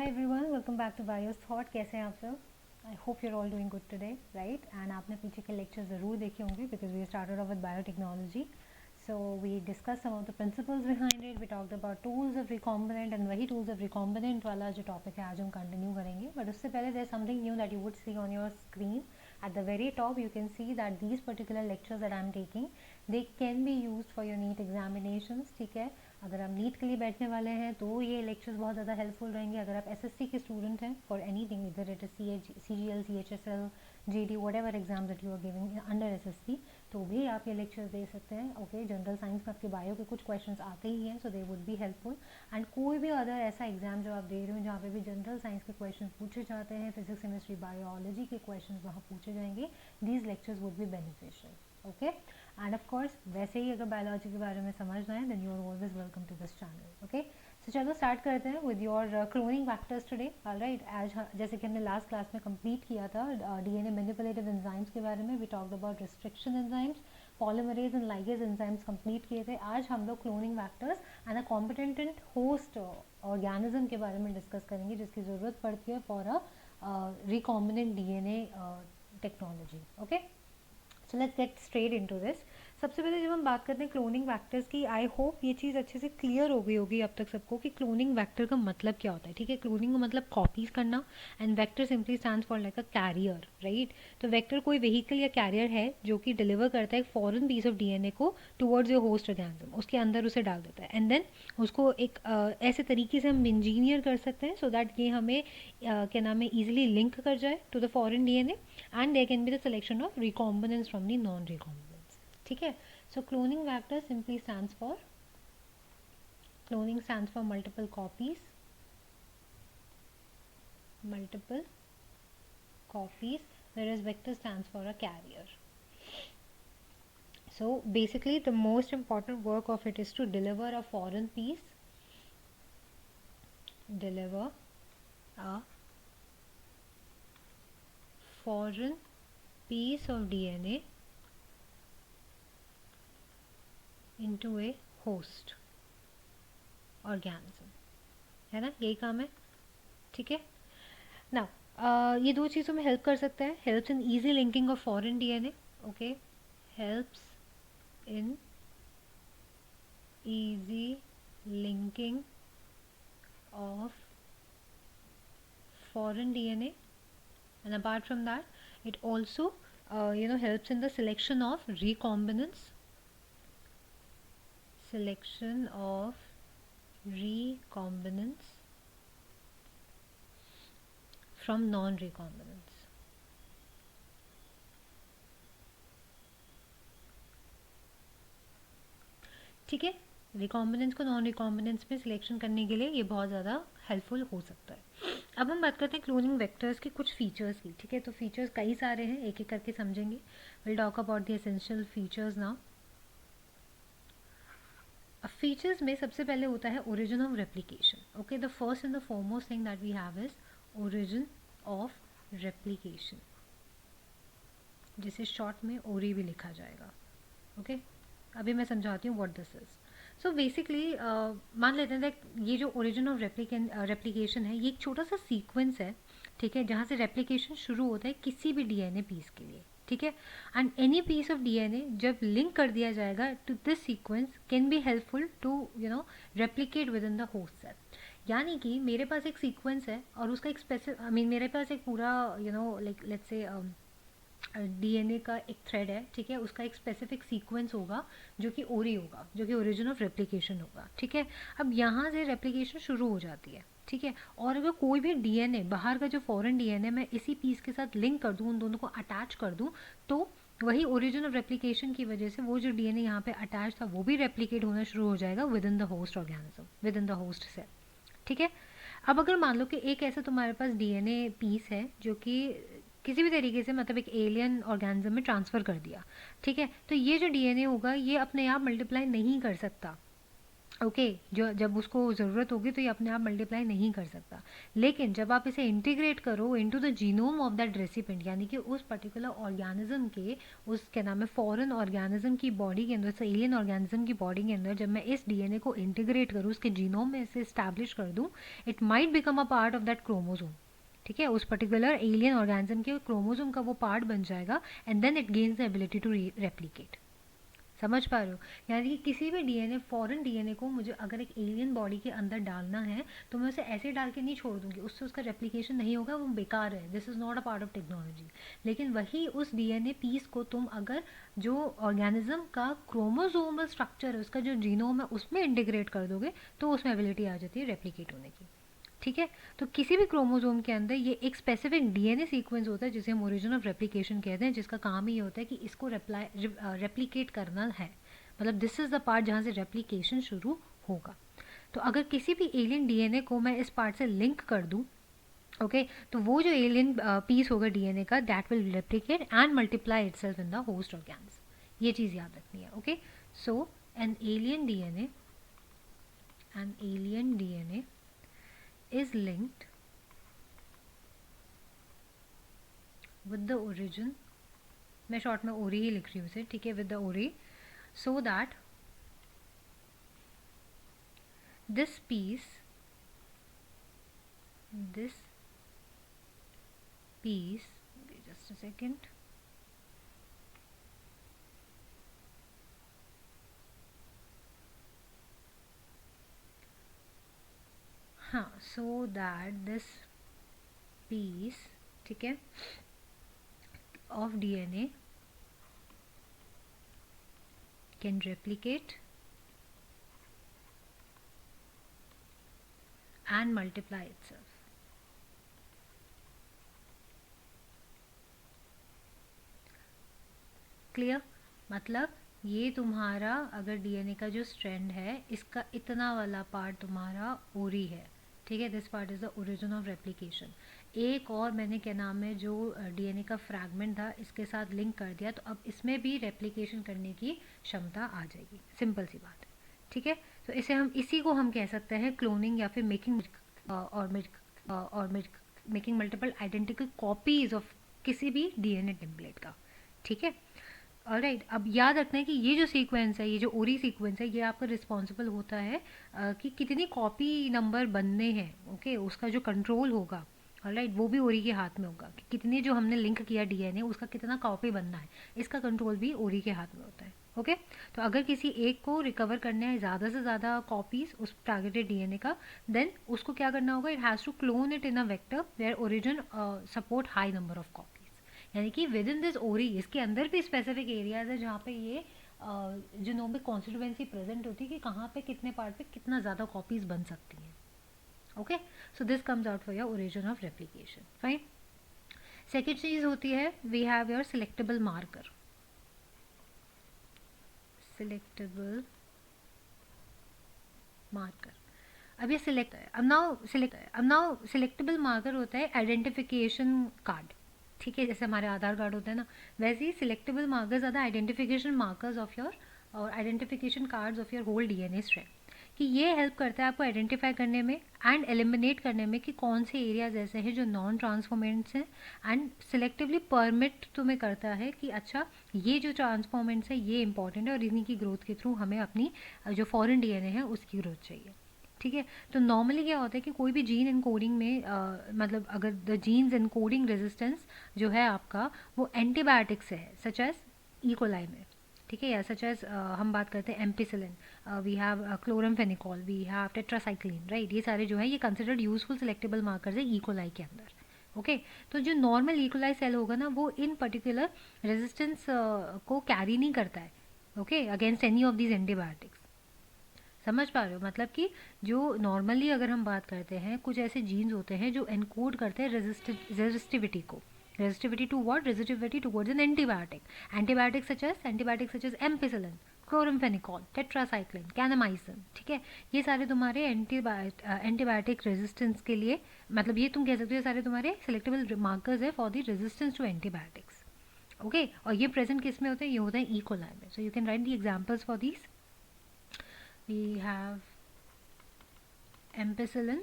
Everyone, welcome back to Bios Thought. कैसे हैं आप सब? I hope you are all doing good today, right? And आपने पीछे के लेक्चर ज़रूर देखे होंगे because we started off with biotechnology. So we discuss some of the principles behind it. We talked about tools of recombinant and वही tools of recombinant वाला जो topic है आज हम कंटिन्यू करेंगे. बट उससे पहले there something new that you would see on your screen. At the very top you can see that these particular lectures that I am taking, they can be used for your NEET examinations. ठीक है, अगर आप NEET के लिए बैठने वाले हैं तो ये लेक्चर्स बहुत ज़्यादा हेल्पफुल रहेंगे. अगर आप एसएससी के स्टूडेंट हैं फॉर एनीथिंग, इधर it is CGL, CHSL, JD, whatever exam that you are giving under SSC, तो भी आप ये लेक्चर्स दे सकते हैं. ओके, जनरल साइंस में आपके बायो के कुछ क्वेश्चंस आते ही हैं, so they would be helpful. And कोई भी अदर ऐसा एग्जाम जो आप दे रहे हो जहाँ पे भी जनरल साइंस के क्वेश्चन पूछे जाते हैं, फिजिक्स, केमिस्ट्री, बायोलॉजी के क्वेश्चन वहाँ पूछे जाएंगे, these lectures would be beneficial. Okay, and of course वैसे ही अगर बायोलॉजी के बारे में समझना है then you are always welcome to this channel. Okay, so चलो स्टार्ट करते हैं with your cloning factors today. Alright, आज जैसे कि हमने लास्ट क्लास में कंप्लीट किया था डीएनए मैनिपुलेटिव एंजाइम्स के बारे में. We talked about restriction enzymes, polymerase and ligase enzymes complete किए थे. आज हम लोग cloning factors and a competent host organism के बारे में डिस्कस करेंगे जिसकी ज़रूरत पड़ती है for a recombinant DNA technology. Okay, so let's get straight into this. सबसे पहले जब हम बात करते हैं क्लोनिंग वैक्टर्स की, आई होप ये चीज़ अच्छे से क्लियर हो गई होगी अब तक सबको कि क्लोनिंग वैक्टर का मतलब क्या होता है. ठीक है, क्लोनिंग का मतलब कॉपीज करना and vector simply stands for like a carrier, right? तो वैक्टर कोई व्हीकल या कैरियर है जो कि डिलीवर करता है एक फॉरेन पीस ऑफ डीएनए को टुवर्ड्स योर होस्ट ऑर्गेनिज्म, उसके अंदर उसे डाल देता है एंड देन उसको एक ऐसे तरीके से हम इंजीनियर कर सकते हैं सो दैट ये हमें क्या नाम है ईजिली लिंक कर जाए to the foreign DNA and there can be the selection of recombinants from the non recombinants. ठीक है, so cloning vector simply stands for multiple copies, whereas vector stands for a carrier. So basically the most important work of it is to deliver a foreign piece of DNA into a host organism, है ना, यही काम है. ठीक है, now ये दो चीज़ों में हेल्प कर सकता है. Helps in easy linking of foreign DNA. Okay, helps in easy linking of foreign DNA, and apart from that it also helps in the selection of recombinants from non-recombinants. ठीक है, recombinants को non recombinants में selection करने के लिए ये बहुत ज़्यादा हेल्पफुल हो सकता है. अब हम बात करते हैं क्लोनिंग वेक्टर्स के कुछ फीचर्स की. ठीक है, तो फीचर्स कई सारे हैं, एक एक करके समझेंगे. Will talk about the essential features now. अब फीचर्स में सबसे पहले होता है origin of replication. Okay, the first and the foremost thing that we have is origin of replication, जिसे शॉर्ट में ओरी भी लिखा जाएगा. ओके, अभी मैं समझाती हूँ what this is. So basically मान लेते हैं ये जो ओरिजिन ऑफ रेप्लिकेशन है ये एक छोटा सा सीक्वेंस है. ठीक है, जहाँ से रेप्लिकेशन शुरू होता है किसी भी डीएनए पीस के लिए. ठीक है, and any piece of DNA जब लिंक कर दिया जाएगा to this sequence can be helpful to replicate within the host cell. यानी कि मेरे पास एक सीक्वेंस है और उसका एक स्पेसिफिक मेरे पास एक पूरा लाइक लेट्स से डीएनए का एक थ्रेड है. ठीक है, उसका एक स्पेसिफिक सीक्वेंस होगा जो कि ओरी होगा, जो कि ओरिजिन ऑफ रेप्लिकेशन होगा. ठीक है, अब यहाँ से रेप्लिकेशन शुरू हो जाती है. ठीक है, और अगर कोई भी डीएनए बाहर का जो फॉरेन डीएनए मैं इसी पीस के साथ लिंक कर दूँ, उन दोनों को अटैच कर दूँ, तो वही ओरिजिन ऑफ रेप्लिकेशन की वजह से वो जो डीएनए यहाँ पे अटैच था वो भी रेप्लिकेट होना शुरू हो जाएगा within the host organism, within the host cell. ठीक है, अब अगर मान लो कि एक ऐसा तुम्हारे पास डीएनए पीस है जो कि किसी भी तरीके से मतलब एक एलियन ऑर्गेनिज्म में ट्रांसफ़र कर दिया. ठीक है, तो ये जो डीएनए होगा ये अपने आप मल्टीप्लाई नहीं कर सकता. ओके जो जब उसको ज़रूरत होगी तो ये अपने आप मल्टीप्लाई नहीं कर सकता। लेकिन जब आप इसे इंटीग्रेट करो into the genome of that recipient, यानी कि उस पर्टिकुलर ऑर्गेनिज्म के, उस क्या नाम है, फॉरेन ऑर्गेनिज्म की बॉडी के अंदर, एलियन ऑर्गेनिज्म की बॉडी के अंदर, जब मैं इस डीएनए को इंटीग्रेट करूँ, उसके जीनोम में इसे इस्टेब्लिश कर दूँ, it might become a part of that chromosome. ठीक है, उस पर्टिकुलर एलियन ऑर्गेनिज्म के क्रोमोजोम का वो पार्ट बन जाएगा and then it gains the ability to replicate. समझ पा रहे हो? यानी कि किसी भी डीएनए, फॉरेन डीएनए को मुझे अगर एक एलियन बॉडी के अंदर डालना है तो मैं उसे ऐसे डाल के नहीं छोड़ दूंगी, उससे उसका रेप्लिकेशन नहीं होगा, वो बेकार है, this is not a part of technology. लेकिन वही उस डीएनए पीस को तुम अगर जो ऑर्गेनिज्म का क्रोमोसोमल स्ट्रक्चर है, उसका जो जीनोम है, उसमें इंटीग्रेट कर दोगे तो उसमें एबिलिटी आ जाती है रेप्लिकेट होने की। ठीक है, तो किसी भी क्रोमोसोम के अंदर ये एक स्पेसिफिक डीएनए सीक्वेंस होता है जिसे हम ओरिजिन ऑफ रेप्लिकेशन कहते हैं, जिसका काम ही होता है कि इसको रेप्लिकेट करना है, मतलब दिस इज़ द पार्ट जहाँ से रेप्लिकेशन शुरू होगा। तो अगर किसी भी एलियन डीएनए को मैं इस पार्ट से लिंक कर दूँ, ओके, तो वो जो एलियन पीस होगा डीएनए का, that will replicate and multiply itself in the host organs. ये चीज़ याद रखनी है। Okay, so an alien DNA is linked with the origin, मैं शॉर्ट में ओरी ही लिख रही हूँ इसे, ठीक है, with the ori, so that this piece just a second, हाँ, so that this piece, ठीक है, of DNA can replicate and multiply itself. Clear? मतलब ये तुम्हारा अगर डीएनए का जो स्ट्रैंड है, इसका इतना वाला पार्ट तुम्हारा ओरी है, ठीक है, this part is the origin of replication. एक और मैंने क्या नाम है जो डीएनए का फ्रैगमेंट था इसके साथ लिंक कर दिया, तो अब इसमें भी रेप्लिकेशन करने की क्षमता आ जाएगी। सिंपल सी बात है, ठीक है। तो इसी को हम कह सकते हैं क्लोनिंग या फिर making making multiple identical copies of किसी भी डीएनए टेम्पलेट का। ठीक है, ऑलराइट। अब याद रखना है कि ये जो सीक्वेंस है, ये जो ओरी सीक्वेंस है, ये आपका रिस्पॉन्सिबल होता है कि कितनी कॉपी नंबर बनने हैं। ओके, उसका जो कंट्रोल होगा, ऑलराइट, वो भी ओरी के हाथ में होगा कि कितनी जो हमने लिंक किया डीएनए, उसका कितना कॉपी बनना है, इसका कंट्रोल भी ओरी के हाथ में होता है। ओके, तो अगर किसी एक को रिकवर करना है ज़्यादा से ज़्यादा कॉपीज उस टारगेटेड डीएनए का, देन उसको क्या करना होगा, it has to clone it in a vector where origin support high number of copy. यानी कि विद इन दिस ओरी, इसके अंदर भी स्पेसिफिक एरियाज है जहाँ पे ये जीनोमिक कॉन्स्टिट्यूएंसी प्रेजेंट होती है कि कहाँ पे कितने पार्ट पे कितना ज़्यादा कॉपीज बन सकती हैं। Okay, so this comes out for your origin of replication. Fine. Second चीज़ होती है, we have your selectable marker. अब ये सिलेक्टेबल मार्कर होता है आइडेंटिफिकेशन कार्ड। ठीक है, जैसे हमारे आधार कार्ड होता है ना, वैसे ही selectable markers are the identification markers of your और identification cards of your whole DNA strand. कि ये हेल्प करता है आपको आइडेंटिफाई करने में एंड एलिमिनेट करने में कि कौन से एरियाज ऐसे हैं जो नॉन ट्रांसफॉर्मेंट्स हैं, एंड सिलेक्टिवली परमिट तुम्हें करता है कि अच्छा ये जो ट्रांसफॉर्मेंट्स हैं ये इंपॉर्टेंट है और इन्हीं की ग्रोथ के थ्रू हमें अपनी जो फॉरेन डीएनए है उसकी ग्रोथ चाहिए। ठीक है, तो नॉर्मली क्या होता है कि कोई भी जीन एनकोडिंग में मतलब अगर द जीन्स एनकोडिंग रेजिस्टेंस जो है आपका वो एंटीबायोटिक से है, सच एज इकोलाई में, ठीक है, या सच एज हम बात करते हैं ampicillin, we have chloramphenicol, we have tetracycline, right, ये सारे जो है ये कंसिडर्ड यूजफुल सिलेक्टेबल मार्कर्स है इकोलाई के अंदर। ओके, तो जो नॉर्मल इकोलाई सेल होगा ना वो इन पर्टिकुलर रेजिस्टेंस को कैरी नहीं करता है, okay, against any of these antibiotics. समझ पा रहे हो? मतलब कि जो नॉर्मली अगर हम बात करते हैं, कुछ ऐसे जीन्स होते हैं जो एनकोड करते हैं रेजिस्टिविटी को। Resistivity to what? Resistivity towards an antibiotic such as ampicillin, chloramphenicol, tetracycline, kanamycin. ठीक है, ये सारे तुम्हारे एंटीबायोटिक रेजिस्टेंस के लिए, मतलब ये तुम कह सकते हो सारे तुम्हारे सिलेक्टेबल मार्कर्स है for the resistance to antibiotics. Okay, और ये प्रेजेंट किस में होते हैं? ये होता है ई कोलाई में। So you can write the examples for these. we have ampicillin,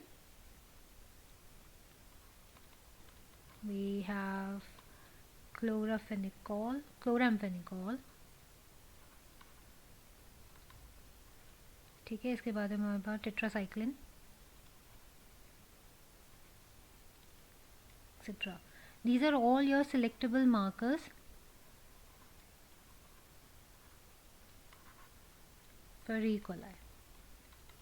we have chloramphenicol, ठीक है. इसके बाद हमारे पास tetracycline etcetera. These are all your selectable markers for E. coli.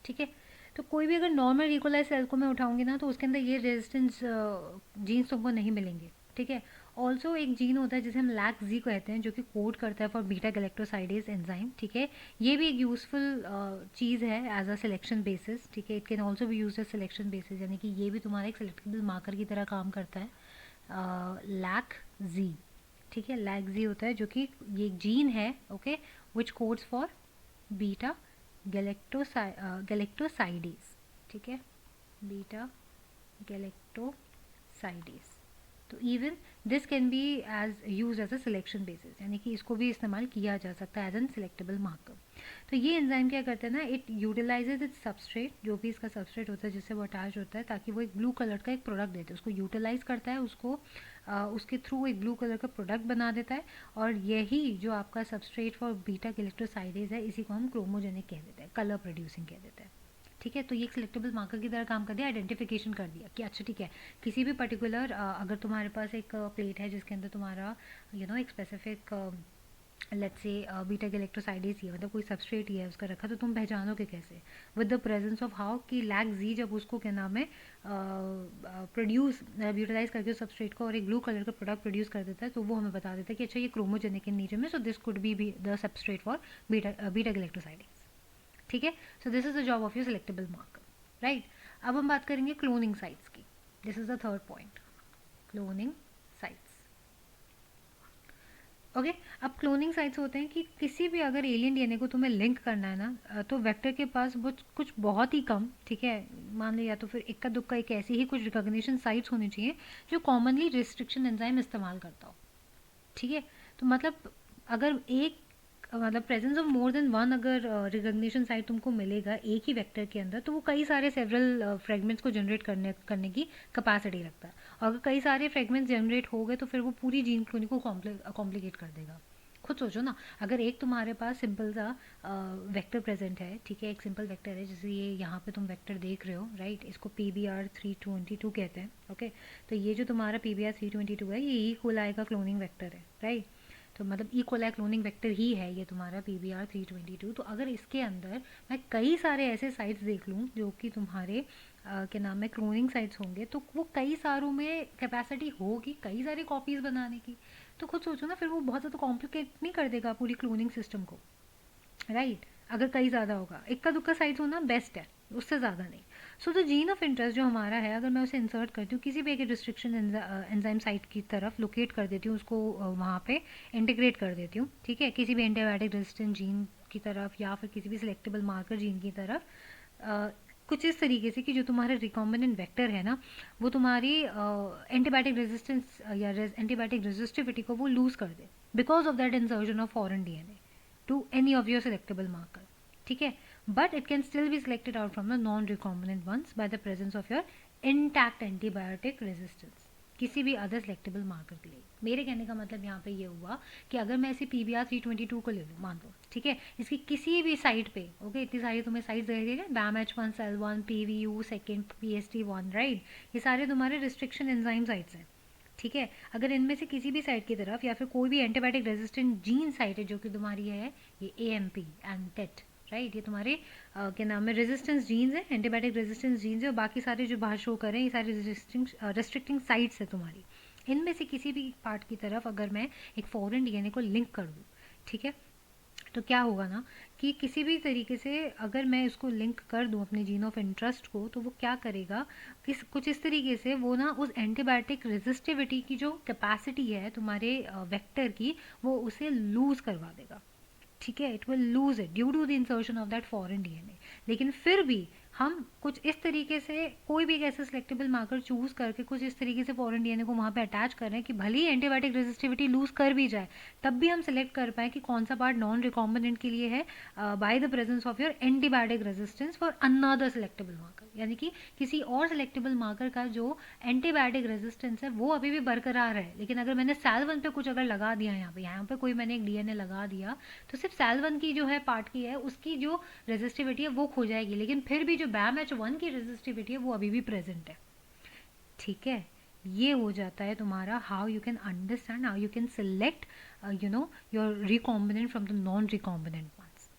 ठीक है. तो कोई भी अगर नॉर्मल E. coli सेल को मैं उठाऊंगी ना तो उसके अंदर ये रेजिस्टेंस जीन्स तुमको नहीं मिलेंगे. ठीक है. ऑल्सो एक जीन होता है जिसे हम LAC-Z कहते हैं जो कि कोड करता है फॉर बीटा गैलेक्टोसाइडेज एंजाइम. ठीक है. ये भी एक यूजफुल चीज़ है एज अ सिलेक्शन बेसिस. ठीक है. इट कैन ऑल्सो भी यूज एज सिलेक्शन बेसिस, यानी कि ये भी तुम्हारा एक सिलेक्टेबल मार्कर की तरह काम करता है. LAC-Z. ठीक है. LAC-Z होता है जो कि ये एक जीन है. Okay. Which codes for beta galactosidase. ठीक है. Beta galactosidase. तो even this can be as use as a selection basis, यानी कि इसको भी इस्तेमाल किया जा सकता है एज एन सिलेक्टेबल मार्कर. तो ये एंजाइम क्या करते हैं ना, इट यूटिलाइजेज इट्स सबस्ट्रेट, जो भी इसका सबस्ट्रेट होता है जिससे वो अटैच होता है, ताकि वो एक ब्लू कलर का एक प्रोडक्ट देते हैं. उसको यूटिलाइज करता है, उसको उसके थ्रू एक ब्लू कलर का प्रोडक्ट बना देता है. और यही जो आपका सबस्ट्रेट फॉर बीटा गैलेक्टोसाइडेज है, इसी को हम क्रोमोजेनिक कह देते हैं, कलर प्रोड्यूसिंग कह देते हैं. ठीक है. तो ये एक सिलेक्टेबल मार्कर की तरह काम कर दिया, आइडेंटिफिकेशन कर दिया कि अच्छा ठीक है, किसी भी पर्टिकुलर अगर तुम्हारे पास एक प्लेट है जिसके अंदर तुम्हारा एक specific let's say beta galactosidase ही है, मतलब कोई सबस्ट्रेट ही है उसका रखा, तो तुम पहचानोगे कैसे? With the presence of how कि LAC-Z जब उसको क्या नाम है प्रोड्यूस यूटिलाइज करके सबस्ट्रेट को और एक ब्लू कलर का प्रोडक्ट प्रोड्यूस कर देता है, तो वो हमें बता देता है कि अच्छा ये क्रोमोजेनिक इन नेचर में, so this could be the substrate for beta galactosidase. ठीक है. So this is the job of your selectable marker. Right. अब हम बात करेंगे क्लोनिंग साइट्स की. This is the third point, cloning sites. Okay. अब cloning sites होते हैं कि किसी भी अगर एलियन डीएनए को तुम्हें लिंक करना है ना, तो वेक्टर के पास वो कुछ बहुत ही कम, ठीक है, मान लो या तो फिर इक्का दुक्का एक ऐसी ही कुछ रिकॉग्निशन साइट्स होनी चाहिए जो कॉमनली रिस्ट्रिक्शन एंजाइम इस्तेमाल करता हो. ठीक है. तो मतलब अगर एक मतलब presence of more than one अगर रिकॉग्निशन साइट तुमको मिलेगा एक ही वेक्टर के अंदर, तो वो कई सारे सेवरल फ्रेगमेंट्स को जनरेट करने की कैपेसिटी रखता है. और अगर कई सारे फ्रेगमेंट्स जनरेट हो गए तो फिर वो पूरी जीन क्लोनिंग को कॉम्प्लिकेट कर देगा. खुद सोचो ना, अगर एक तुम्हारे पास सिंपल सा वेक्टर प्रेजेंट है, ठीक है, एक सिंपल वेक्टर है, जैसे ये यहाँ पे तुम वेक्टर देख रहे हो, राइट, इसको PBR322 कहते हैं. ओके. तो ये जो तुम्हारा PBR322 है, ये ई कोलाई का क्लोनिंग वेक्टर है, राइट. तो मतलब ई कोलाई क्लोनिंग वेक्टर ही है ये तुम्हारा PBR322. तो अगर इसके अंदर मैं कई सारे ऐसे साइट्स देख लूँ जो कि तुम्हारे क्या नाम है क्लोनिंग साइट्स होंगे, तो वो कई सारों में कैपेसिटी होगी कई सारी कॉपीज़ बनाने की. तो खुद सोचो ना, फिर वो बहुत ज़्यादा कॉम्प्लिकेट नहीं कर देगा पूरी क्लोनिंग सिस्टम को, राइट. अगर कई ज़्यादा होगा, इक्का दुक्का साइट्स होना बेस्ट है, उससे ज़्यादा नहीं. So the gene of interest जो हमारा है, अगर मैं उसे इंसर्ट करती हूँ किसी भी एक रिस्ट्रिक्शन एंजाइम साइट की तरफ लोकेट कर देती हूँ, उसको वहाँ पे इंटीग्रेट कर देती हूँ, ठीक है, किसी भी एंटीबायोटिक रेजिस्टेंट जीन की तरफ या फिर किसी भी सिलेक्टेबल मार्कर जीन की तरफ, कुछ इस तरीके से कि जो तुम्हारा रिकॉम्बिनेंट वेक्टर है ना, वो तुम्हारी एंटीबायोटिक रेजिस्टेंस या एंटीबायोटिक रेजिस्टिविटी को वो लूज़ कर दे because of that insertion of foreign DNA to any of your selectable marker. ठीक है. But it can still be selected out from the non-recombinant ones by the presence of your intact antibiotic resistance किसी भी other selectable marker के लिए. मेरे कहने का मतलब यहाँ पे ये हुआ कि अगर मैं ऐसे PBR322 को ले लूँ, मान लो, ठीक है, इसकी किसी भी साइट पे, ओके, इतनी सारी तुम्हें साइट्स देखेगा, BAMH1, CEL1, PVU, second PST1, right, ये सारे तुम्हारे रिस्ट्रिक्शन एंजाइम साइट्स हैं. ठीक है. अगर इनमें से किसी भी साइट की तरफ या फिर कोई भी एंटीबायोटिक रेजिस्टेंट जीन साइट है जो कि तुम्हारी है ये AMP एंड TET, राइट, ये तुम्हारे क्या नाम है रेजिस्टेंस जीन्स है, एंटीबायोटिक रेजिस्टेंस जीन्स है, और बाकी सारे जो बाहर शो कर रहे हैं ये सारे रेस्ट्रिक्टिंग साइट्स है तुम्हारी. इनमें से किसी भी पार्ट की तरफ अगर मैं एक फॉरेन डीएनए को लिंक कर दूँ, ठीक है, तो क्या होगा ना कि किसी भी तरीके से अगर मैं इसको लिंक कर दूं अपने जीन ऑफ इंटरेस्ट को, तो वो क्या करेगा कुछ इस तरीके से वो ना उस एंटीबायोटिक रेजिस्टिविटी की जो कैपेसिटी है तुम्हारे वेक्टर की, वो उसे लूज़ करवा देगा. ठीक है. It will lose it due to the insertion of that foreign DNA. लेकिन फिर भी हम कुछ इस तरीके से कोई भी एक ऐसा सिलेक्टेबल मार्कर चूज़ करके कुछ इस तरीके से फॉरेन डीएनए को वहाँ पे अटैच कर रहे हैं कि भले ही एंटीबायोटिक रेजिस्टिविटी लूज कर भी जाए, तब भी हम सिलेक्ट कर पाएँ कि कौन सा पार्ट नॉन रिकॉम्बिनेंट के लिए है by the presence of your antibiotic resistance for another selectable marker, यानी कि किसी और सिलेक्टेबल मार्कर का जो एंटीबायोटिक रेजिस्टेंस है वो अभी भी बरकरार है, लेकिन अगर मैंने सेल 1 पे कुछ अगर लगा दिया यहाँ पे कोई मैंने एक डीएनए लगा दिया, तो सिर्फ सेल 1 की जो है पार्ट की है उसकी जो रेजिस्टिविटी है वो खो जाएगी, लेकिन फिर भी जो BAMH1 की रेजिस्टिविटी है वो अभी भी प्रेजेंट है। ठीक है, ये हो जाता है तुम्हारा how you can understand, how you can select your recombinant from the non recombinant ones.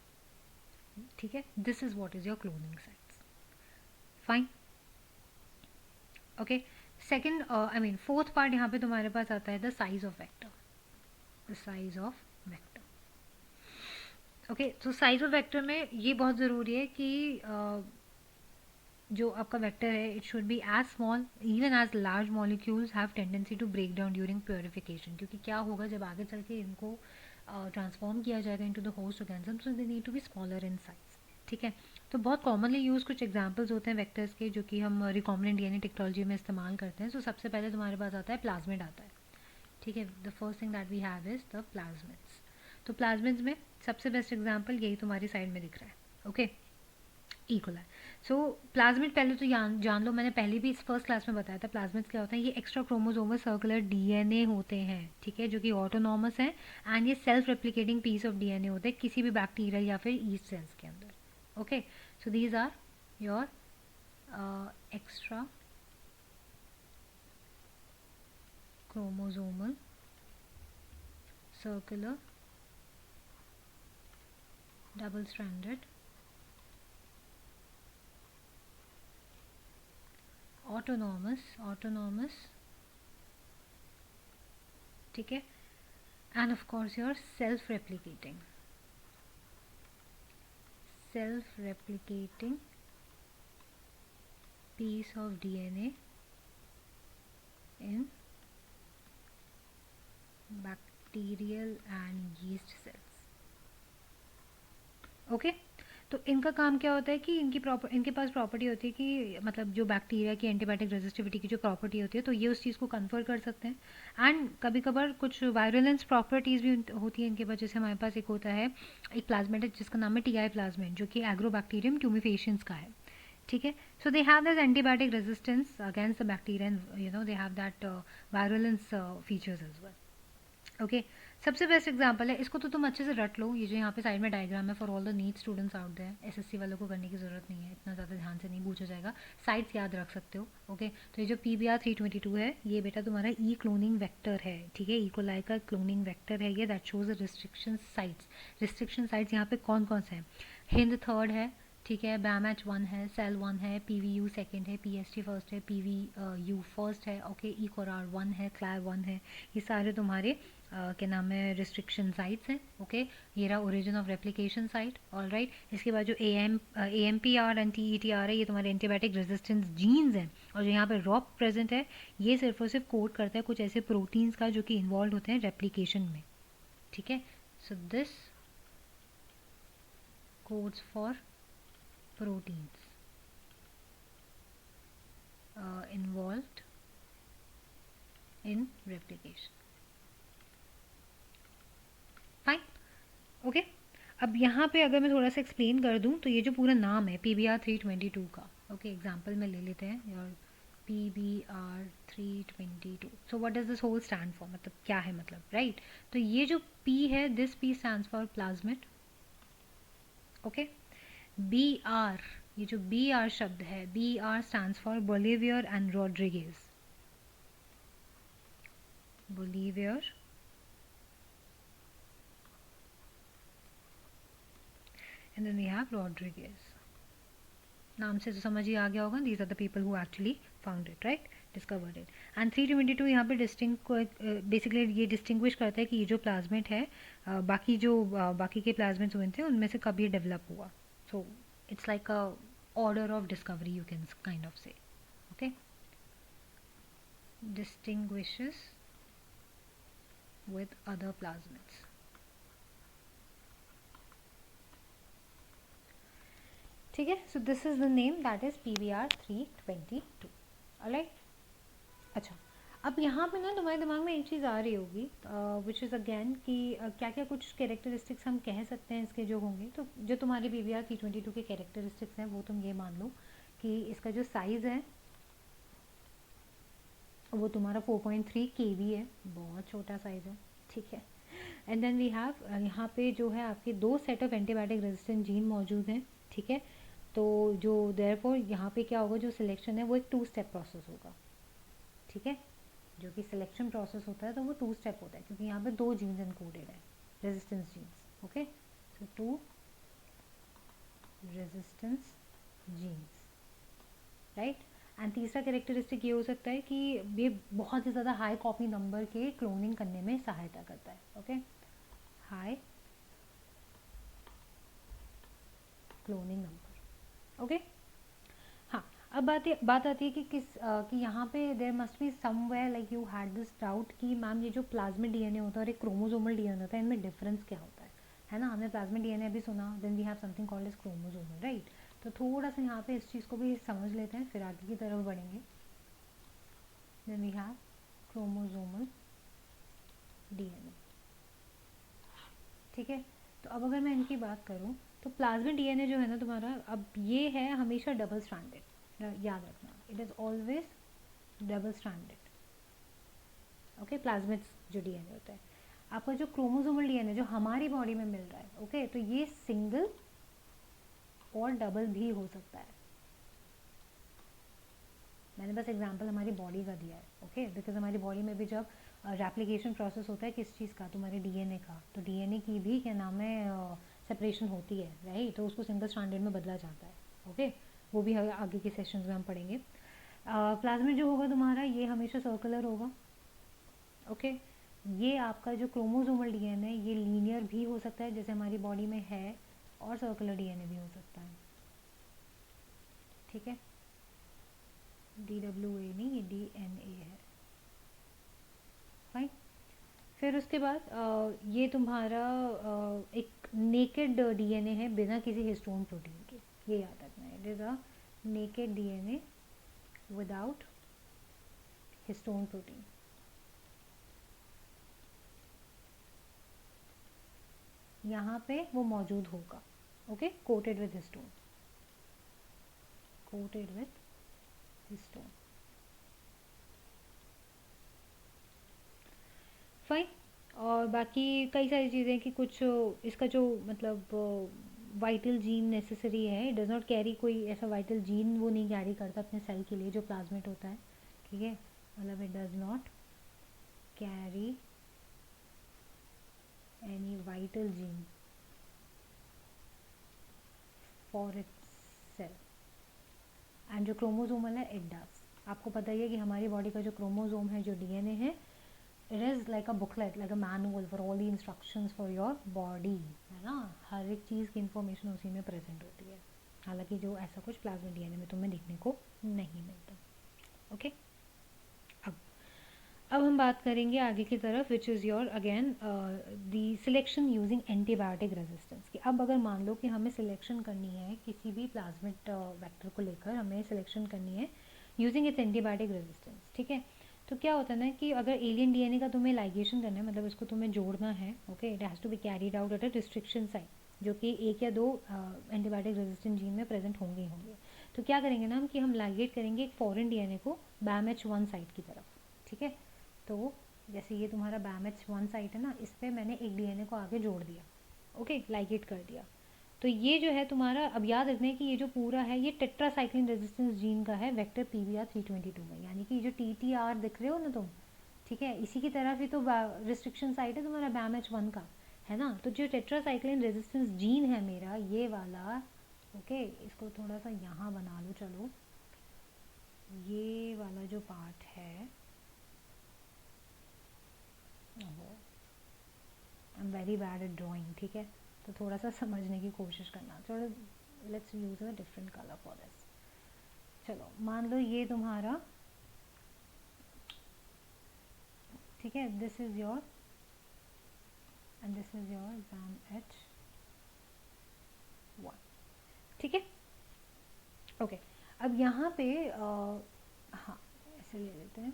ठीक है, this is what is your cloning sites. Fine, okay. Second I mean fourth part यहाँ पे तुम्हारे पास आता है the size of vector, the size of vector. Okay, तो size of vector में ये बहुत ज़रूरी है कि जो आपका वेक्टर है it should be as small even as large molecules have tendency to break down during purification, क्योंकि क्या होगा जब आगे चल के इनको ट्रांसफॉर्म किया जाएगा into the host organism, so they need to be smaller in size. ठीक है, तो बहुत कॉमनली यूज कुछ एग्जांपल्स होते हैं वेक्टर्स के जो कि हम रिकॉम्बिनेंट डीएनए टेक्नोलॉजी में इस्तेमाल करते हैं। सो सबसे पहले तुम्हारे पास आता है प्लाज्मिड आता है। ठीक है, the first thing that we have is the plasmids. तो प्लाज्मिड्स में सबसे बेस्ट एग्जांपल यही तुम्हारी साइड में दिख रहा है। Okay, E coli. सो प्लाज्मिड पहले तो जान लो, मैंने पहले भी इस फर्स्ट क्लास में बताया था प्लाज्मिड्स क्या होते हैं। ये एक्स्ट्रा क्रोमोसोमल सर्कुलर डीएनए होते हैं, ठीक है, जो कि ऑटोनॉमस हैं एंड ये self replicating piece of DNA होते हैं किसी भी बैक्टीरियल या फिर ईस्ट सेल्स के अंदर। Okay, so these are your extrachromosomal circular double stranded autonomous, ठीक है, and of course your self-replicating piece of DNA in bacterial and yeast cells. Okay, तो इनका काम क्या होता है कि इनके पास प्रॉपर्टी होती है कि मतलब जो बैक्टीरिया की एंटीबायोटिक रेजिस्टिविटी की जो प्रॉपर्टी होती है तो ये उस चीज़ को कन्फर कर सकते हैं। एंड कभी कभार कुछ वायरुलेंस प्रॉपर्टीज़ भी होती है इनके पास। जैसे हमारे पास एक होता है एक प्लाज्मेट जिसका नाम है TI प्लाज्मेट, जो कि एग्रोबैक्टीरियम ट्यूमिफेशियंस का है। ठीक है, so they have this antibiotic resistance against the bacteria and they have that virulence features as well. Okay, सबसे बेस्ट एग्जांपल है, इसको तो तुम अच्छे से रट लो, ये जो यहाँ पे साइड में डायग्राम है for all the NEET students out there. SSC वालों को करने की ज़रूरत नहीं है, इतना ज़्यादा ध्यान से नहीं पूछा जाएगा, साइट्स याद रख सकते हो। ओके, तो ये जो PBr322 है ये बेटा तुम्हारा ई क्लोनिंग वेक्टर है। ठीक है, इकोलाई का क्लोनिंग वेक्टर है ये, that shows the restriction sites. Restriction sites यहाँ पे कौन कौन से हैं? हिंद थर्ड है, ठीक है, BAMH1 है, सेल 1 है, PVU सेकेंड है, PST फर्स्ट है, PVU फर्स्ट है, ओके, ECORAR 1 है, CLAR 1 है। ये सारे तुम्हारे के नाम है रिस्ट्रिक्शन साइट्स हैं। ओके, ये रहा origin of replication site. All right, इसके बाद जो AMPR एंड TETR है ये तुम्हारे एंटीबायोटिक रेजिस्टेंस जीन्स हैं। और जो यहाँ पे रॉप प्रेजेंट है ये सिर्फ और सिर्फ कोड करता है कुछ ऐसे प्रोटीन्स का जो कि इन्वॉल्व होते हैं रेप्लिकेशन में। ठीक है, so this codes for proteins involved in replication. Fine, okay. अब यहाँ पे अगर मैं थोड़ा सा एक्सप्लेन कर दूँ तो ये जो पूरा नाम है PBR322 का, ओके, एग्जाम्पल में ले लेते हैं और PBR322। So what does this whole stand for, मतलब क्या है मतलब, राइट? तो ये जो P है, this P stands for plasmid. Okay, BR, ये जो BR शब्द है, BR stands for Bolivar and Rodriguez. Bolivar and then we have Rodriguez. नाम से तो समझ ही आ गया होगा, these are the people who actually found it, right, discovered it. And 322 यहाँ पे बेसिकली ये डिस्टिंग्विश करता है कि ये जो प्लाज्मेट है बाकी के प्लाज्मेट्स हुए थे उनमें से कब ये डेवलप हुआ। सो it's like a order of discovery, you can kind of say. Okay, distinguishes with other plasmids. ठीक है. So this is the name that is PBR322. Alright. अच्छा, अब यहाँ पे ना तुम्हारे दिमाग में एक चीज़ आ रही होगी विच इज़ अगेन कि क्या क्या कुछ कैरेक्टरिस्टिक्स हम कह सकते हैं इसके जो होंगे. तो जो तुम्हारे PBR322 के कैरेक्टरिस्टिक्स हैं वो तुम ये मान लो कि इसका जो साइज़ है वो तुम्हारा 4.3 KB है. बहुत छोटा साइज़ है. ठीक है. एंड देन वी हैव यहाँ पे जो है आपके 2 set of antibiotic resistant gene मौजूद हैं. ठीक है. तो जो देयरफॉर यहाँ पे क्या होगा, जो सिलेक्शन है वो एक 2 स्टेप प्रोसेस होगा. ठीक है. जो कि सिलेक्शन प्रोसेस होता है तो वो 2 स्टेप होता है क्योंकि यहाँ पे 2 जीन्स इनकोडेड है, resistance genes. Okay. So 2 resistance genes, right. And तीसरा कैरेक्टरिस्टिक ये हो सकता है कि ये बहुत ही ज़्यादा हाई कॉपी नंबर के क्लोनिंग करने में सहायता करता है. Okay. High cloning number. Okay. हाँ, अब बात आती है कि कि यहाँ पे there must be somewhere like you had this doubt कि मैम ये जो प्लाज्मिड डीएनए होता है और एक क्रोमोसोमल डीएनए होता है, इनमें डिफरेंस क्या होता है ना. हमने प्लाज्मिड डीएनए अभी सुना. Then we have something called as chromosomal, right. तो थोड़ा सा यहाँ पे इस चीज़ को भी समझ लेते हैं फिर आगे की तरफ बढ़ेंगे. Then we have chromosomal DNA. ठीक है. तो अब अगर मैं इनकी बात करूँ तो प्लाज्मिड डीएनए जो है ना तुम्हारा, अब ये है हमेशा डबल स्ट्रैंडेड. याद रखना, it is always double stranded. Okay. Plasmid जो डीएनए होता है, आपका जो क्रोमोसोमल डीएनए जो हमारी बॉडी में मिल रहा है, ओके, तो ये सिंगल और डबल भी हो सकता है. मैंने बस एग्जांपल हमारी बॉडी का दिया है. ओके. बिकॉज हमारी बॉडी में भी जब रेप्लिकेशन प्रोसेस होता है किस चीज़ का, तुम्हारे डीएनए का, तो डीएनए की भी क्या नाम है सेपरेशन होती है, राइट. तो उसको सिंगल स्ट्रैंडेड में बदला जाता है. ओके. वो भी आगे के सेशंस में हम पढ़ेंगे. प्लाज्मिड जो होगा तुम्हारा ये हमेशा सर्कुलर होगा. ओके. ये आपका जो क्रोमोसोमल डीएनए ये लीनियर भी हो सकता है जैसे हमारी बॉडी में है, और सर्कुलर डीएनए भी हो सकता है. ठीक है. DWA नहीं, ये DNA है. फाइन. फिर उसके बाद ये तुम्हारा एक नेकेड डीएनए है बिना किसी हिस्टोन प्रोटीन के. ये याद रखना है. It is a naked DNA without histone protein. यहाँ पे वो मौजूद होगा. Okay. Coated with histone. Coated with histone. Fine. और बाकी कई सारी चीज़ें कि कुछ इसका जो मतलब वाइटल जीन नेसेसरी है, इट डज़ नॉट कैरी, कोई ऐसा वाइटल जीन वो नहीं कैरी करता अपने सेल के लिए जो प्लाज्मिड होता है. ठीक है. मतलब it does not carry any vital gene for its cell. And जो क्रोमोसोमल है इट डज. आपको पता ही है कि हमारी बॉडी का जो क्रोमोसोम है, जो डीएनए है, it is like a booklet, like a manual for all the instructions for your body, है ना. हर एक चीज़ की इन्फॉर्मेशन उसी में प्रेजेंट होती है. हालांकि जो ऐसा कुछ प्लाज्मिड डीएनए में तुम्हें देखने को नहीं मिलता. ओके. अब हम बात करेंगे आगे की तरफ which is your again the selection using antibiotic resistance की. अब अगर मान लो कि हमें सिलेक्शन करनी है किसी भी प्लाज्मिड वेक्टर को लेकर, हमें सिलेक्शन करनी है यूजिंग इट्स एंटीबायोटिक रेजिस्टेंस. ठीक है. तो क्या होता है ना कि अगर एलियन डीएनए का तुम्हें लाइगेशन करना है, मतलब इसको तुम्हें जोड़ना है, okay, it has to be carried out at a restriction site जो कि 1 या 2 एंटीबायोटिक रेजिस्टेंट जीन में प्रेजेंट होंगे ही होंगे. तो क्या करेंगे ना हम कि हम लाइगेट करेंगे एक फॉरेन डीएनए को BAMH1 साइट की तरफ. ठीक है. तो जैसे ये तुम्हारा BAMH1 साइट है ना, इस पर मैंने एक डीएनए को आगे जोड़ दिया. ओके. लाइगेट कर दिया. तो ये जो है तुम्हारा, अब याद रखना है कि ये जो पूरा है ये टेट्रासाइक्लिन रेजिस्टेंस जीन का है वेक्टर PBR322 में, यानी कि जो TTR दिख रहे हो ना तुम, ठीक है, इसी की तरफ ही तो रिस्ट्रिक्शन साइट है तुम्हारा BAMH1 का, है ना. तो जो टेट्रासाइक्लिन रेजिस्टेंस जीन है मेरा ये वाला, ओके, इसको थोड़ा सा यहाँ बना लो. चलो, ये वाला जो पार्ट है, I am very bad at drawing. ठीक है. तो थोड़ा सा समझने की कोशिश करना. थोड़ा let's use a different colour for this. चलो, मान लो ये तुम्हारा, ठीक है, this is your and this is your BAMH1. ठीक है. ओके, अब यहाँ पे हाँ ऐसे ले लेते हैं।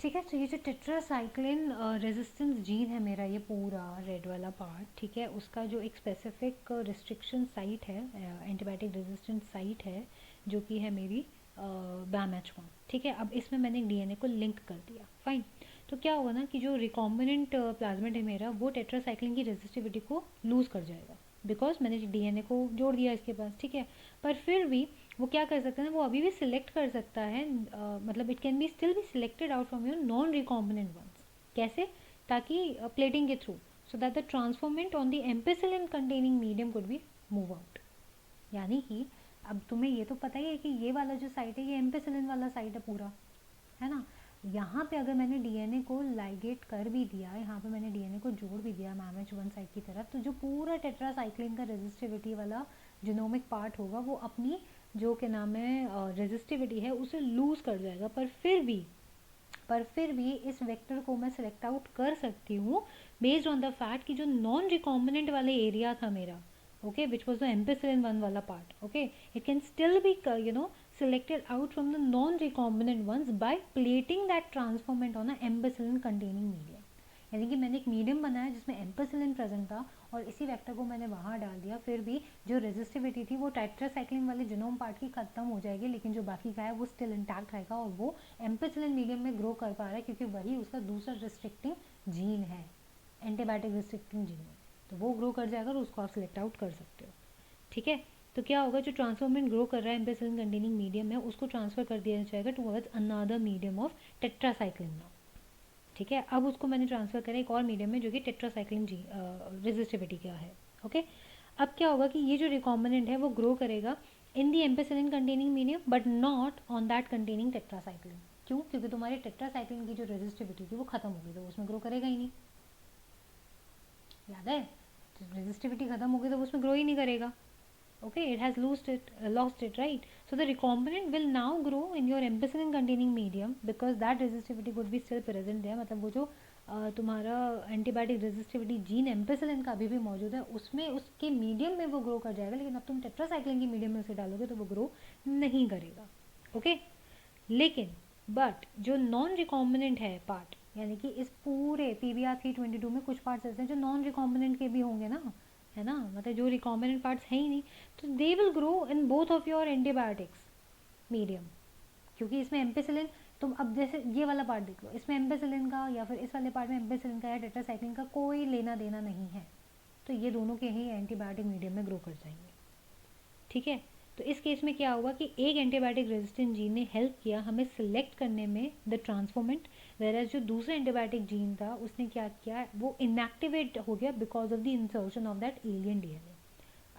ठीक है, तो ये जो टेट्रासाइक्लिन रेजिस्टेंस जीन है मेरा, ये पूरा रेड वाला पार्ट, ठीक है, उसका जो एक स्पेसिफिक रिस्ट्रिक्शन साइट है, एंटीबायोटिक रेजिस्टेंट साइट है, जो कि है मेरी BAMH1। ठीक है, अब इसमें मैंने डीएनए को लिंक कर दिया, फाइन। तो क्या होगा ना कि जो रिकॉम्बिनेंट प्लाज्मिड है मेरा, वो टेट्रासाइक्लिन की रेजिस्टिविटी को लूज़ कर जाएगा, बिकॉज मैंने डीएनए को जोड़ दिया इसके पास। ठीक है, पर फिर भी वो क्या कर सकता है ना, वो अभी भी सिलेक्ट कर सकता है, मतलब it can be still be selected out from your non recombinant ones. कैसे? ताकि प्लेटिंग के through, so that the transformant on the ampicillin containing medium could be move out. यानी कि अब तुम्हें ये तो पता ही है कि ये वाला जो साइट है, ये एम्पिसिलिन वाला साइट है पूरा, है ना। यहाँ पे अगर मैंने डीएनए को लाइगेट कर भी दिया, यहाँ पे मैंने डीएनए को जोड़ भी दिया MAMH1 साइट की तरफ, तो जो पूरा टेट्रासाइक्लिन का रेजिस्टिविटी वाला जीनोमिक पार्ट होगा, वो अपनी जो के नाम है रेजिस्टिविटी है, उसे लूज़ कर जाएगा। पर फिर भी इस वेक्टर को मैं सिलेक्ट आउट कर सकती हूँ बेस्ड ऑन द फैक्ट कि जो नॉन रिकॉम्बिनेंट वाले एरिया था मेरा, okay, which was the ampicillin 1 wala part, okay, it can still be selected out from the non recombinant ones by plating that transformant on a ampicillin containing medium। यानी कि मैंने एक medium बनाया जिसमें ampicillin present था, और इसी vector को मैंने वहाँ डाल दिया। फिर भी जो रेजिस्टिविटी थी वो टेट्रासाइक्लिन वाले जीनोम पार्ट की खत्म हो जाएगी, लेकिन जो बाकी का है वो स्टिल इंटैक्ट रहेगा, और वो एम्पिसिलिन मीडियम में ग्रो कर पा रहा है, क्योंकि वही उसका दूसरा रिस्ट्रिक्टिंग जीन है, एंटीबायोटिक रिस्ट्रिक्टिंग जीन है, तो वो ग्रो कर जाएगा और उसको आप सिलेक्ट आउट कर सकते हो। ठीक है, तो क्या होगा, जो ट्रांसफॉर्मेंट ग्रो कर रहा है एम्पिसिलिन कंटेनिंग मीडियम है, उसको ट्रांसफर कर दिया जाएगा towards another medium of tetracycline now. ठीक है, अब उसको मैंने ट्रांसफर करा एक और मीडियम में जो कि टेट्रासाइक्लिन जी रेजिस्टिविटी का है। ओके, अब क्या होगा कि ये जो रिकॉम्बिनेंट है वो ग्रो करेगा in the ampicillin containing medium, but not on that containing tetracycline. क्यों? क्योंकि तुम्हारी टेट्रासाइक्लिन की जो रेजिस्टिविटी थी वो खत्म हो गई, तो उसमें ग्रो करेगा ही नहीं। याद है, रेजिस्टिविटी खत्म हो गई तो उसमें ग्रो ही नहीं करेगा। Okay, it has lost it, right? So the recombinant will now grow in your ampicillin containing medium because that resistivity could be still present there। मतलब वो जो तुम्हारा एंटीबायोटिक रेजिस्टिविटी जीन एम्पिसिलिन का अभी भी मौजूद है, उसमें उसके मीडियम में वो ग्रो कर जाएगा, लेकिन अब तुम टेट्रासाइक्लिन की मीडियम में उसे डालोगे तो वो ग्रो नहीं करेगा। ओके, लेकिन बट जो नॉन रिकॉम्बिनेंट है पार्ट, यानी कि इस पूरे PBR 322 में कुछ पार्ट्स ऐसे हैं जो नॉन रिकॉम्बिनेंट के भी होंगे ना, है ना, मतलब जो रिकॉम्बिनेंट पार्ट्स हैं ही नहीं, तो they will grow in both of your antibiotics medium. क्योंकि इसमें एम्पिसिलिन, तुम अब जैसे ये वाला पार्ट देख लो, इसमें एम्पिसिलिन का या फिर इस वाले पार्ट में एम्पिसिलिन का या टेट्रासाइक्लिन का कोई लेना देना नहीं है, तो ये दोनों के ही एंटीबायोटिक मीडियम में ग्रो कर जाएंगे। ठीक है, तो इस केस में क्या हुआ कि एक एंटीबायोटिक रेजिस्टेंट जीन ने हेल्प किया हमें सिलेक्ट करने में द ट्रांसफॉर्मेंट, वेराज जो दूसरा एंटीबायोटिक जीन था उसने क्या किया, वो इनएक्टिवेट हो गया because of the insertion of that alien DNA,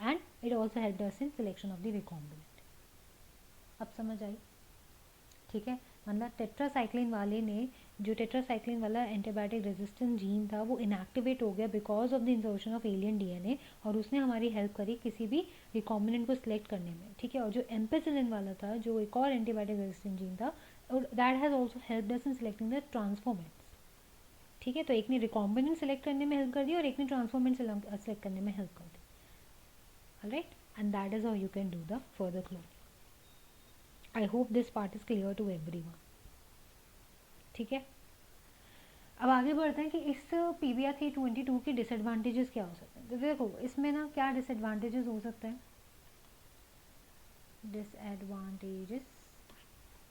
and it also help us in selection of the recombinant. अब समझ आई? ठीक है, मतलब टेट्रासाइक्लिन वाले ने, जो टेट्रासाइक्लिन वाला एंटीबायोटिक रेजिस्टेंट जीन था वो इनएक्टिवेट हो गया because of the insertion of alien DNA, और उसने हमारी हेल्प करी किसी भी रिकॉम्बिनेंट को सिलेक्ट करने में। ठीक है, और जो एम्पिसिलिन वाला था, जो एक और एंटीबायोटिक रेजिस्टेंट जीन था, that has also help us in selecting the transformants. ठीक है, तो एक ने रिकॉम्बिनेंट सेलेक्ट करने में हेल्प कर दी और एक ने ट्रांसफॉर्मेंट सेलेक्ट करने में हेल्प कर दी। Alright, and that is how you can do the further cloning. I hope this part is clear to everyone. ठीक है, अब आगे बढ़ते हैं कि इस PBR 322 के डिसएडवांटेजेस क्या हो सकते हैं। तो देखो इसमें ना क्या डिसएडवांटेजेस हो सकते हैं।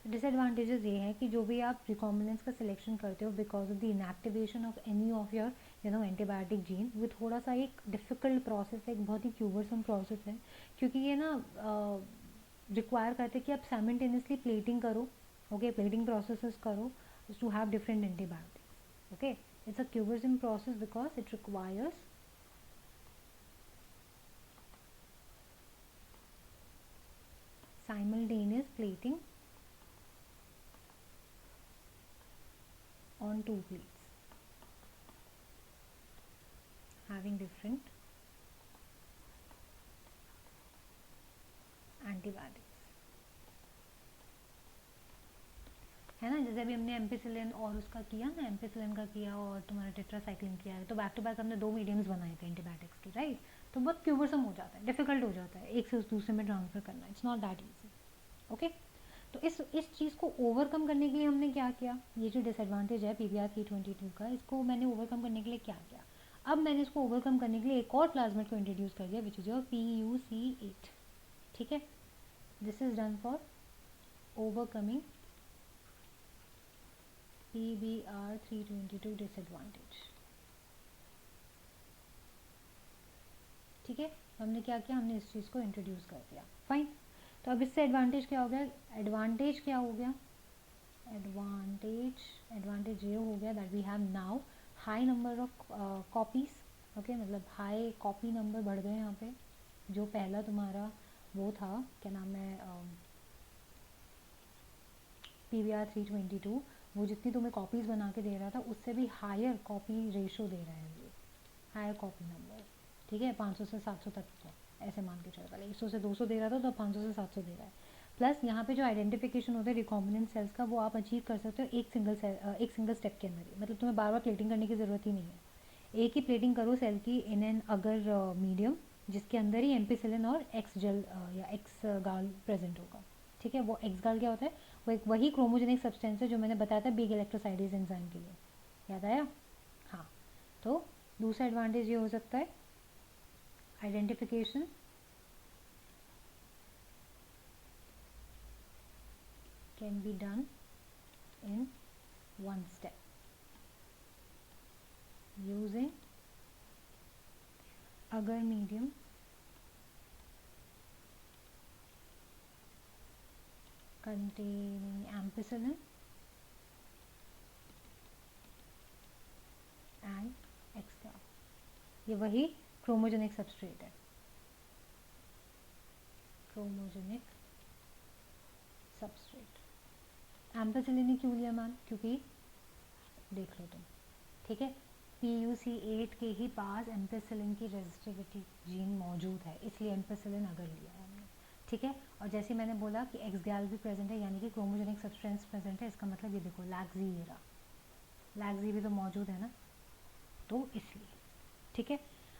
डिसएडवांटेजेस ये है कि जो भी आप रिकॉम्बिनेंस का सिलेक्शन करते हो because of the inactivation of any of your antibiotic gene, वो थोड़ा सा एक डिफ़िकल्ट प्रोसेस है, एक बहुत ही क्यूबरसम प्रोसेस है, क्योंकि ये ना रिक्वायर करते हैं कि आप साइमल्टेनियसली प्लेटिंग करो, ओके, प्लेटिंग प्रोसेसेस करो to have different antibiotics. Okay, it's a cubism process because it requires simultaneous plating on two plates having different antibiotics, है ना। जैसे अभी हमने एम्पिसिलिन और उसका किया ना, एम्पिसिलिन का किया और तुम्हारा टेट्रासाइक्लिन किया है, तो बैक टू बैक हमने 2 मीडियम्स बनाए थे एंटीबायोटिक्स के, राइट? तो बहुत क्यूबरसम हो जाता है, डिफिकल्ट हो जाता है एक से दूसरे में ट्रांसफर करना, it's not that easy. Okay, तो इस चीज़ को ओवरकम करने के लिए हमने क्या किया, ये जो डिसएडवांटेज है PBR 322 का, इसको मैंने ओवरकम करने के लिए क्या किया, अब मैंने इसको ओवरकम करने के लिए एक और प्लाज्मिड को इंट्रोड्यूस कर दिया, विच इज योर PUC8। ठीक है, this is done for overcoming PBR 322 disadvantage. ठीक है, हमने क्या किया, हमने इस चीज़ को इंट्रोड्यूस कर दिया, फाइन। तो अब इससे एडवांटेज क्या हो गया, एडवांटेज क्या हो गया, एडवांटेज ये हो गया that we have now high number of copies. Okay, मतलब हाई कॉपी नंबर बढ़ गए यहाँ पे। जो पहला तुम्हारा वो था, क्या नाम है, PBR 322, वो जितनी तुम्हें कॉपीज़ बना के दे रहा था उससे भी हायर कॉपी रेशो दे रहा है ये, हायर कॉपी नंबर। ठीक है, 500 से 700 तक का, ऐसे मान के चलो, पहले 100 से 200 दे रहा था, तो 500 से 700 दे रहा है। प्लस यहाँ पे जो आइडेंटिफिकेशन होता है रिकॉम्बिनेंट सेल्स का, वो आप अचीव कर सकते हो एक सिंगल स्टेप के अंदर ही, मतलब तुम्हें बार बार प्लेटिंग करने की ज़रूरत ही नहीं है। एक ही प्लेटिंग करो सेल की इन एन अगर मीडियम जिसके अंदर ही एम्पिसिलिन और एक्स जेल या एक्स गाल प्रेजेंट होगा। ठीक है, वो एक्स गाल क्या होता है, वो एक वही क्रोमोजेनिक सब्सटेंस है जो मैंने बताया था बिग इलेक्ट्रोसाइडेज एंजाइम के लिए, याद आया? हाँ, तो दूसरा एडवांटेज ये हो सकता है, identification can be done in one step using agar medium containing ampicillin and extra। ये वही क्रोमोजेनिक सबस्ट्रेट है, क्रोमोजेनिक सबस्ट्रेट। एम्पिसिलिन ही क्यों लिया मैम, क्योंकि देख लो तुम, ठीक है, PUC8 के ही पास एम्पिसिलिन की रेजिस्टिविटी जीन मौजूद है, इसलिए एम्पिसिलिन अगर लिया है हमने। ठीक है, और जैसे मैंने बोला कि एक्स गैल भी प्रेजेंट है, यानी कि क्रोमोजेनिक सब्सटेंस प्रेजेंट है, इसका मतलब ये देखो लैक्जी, ये रहा लैक्जी भी तो मौजूद है ना, तो इसलिए। ठीक है,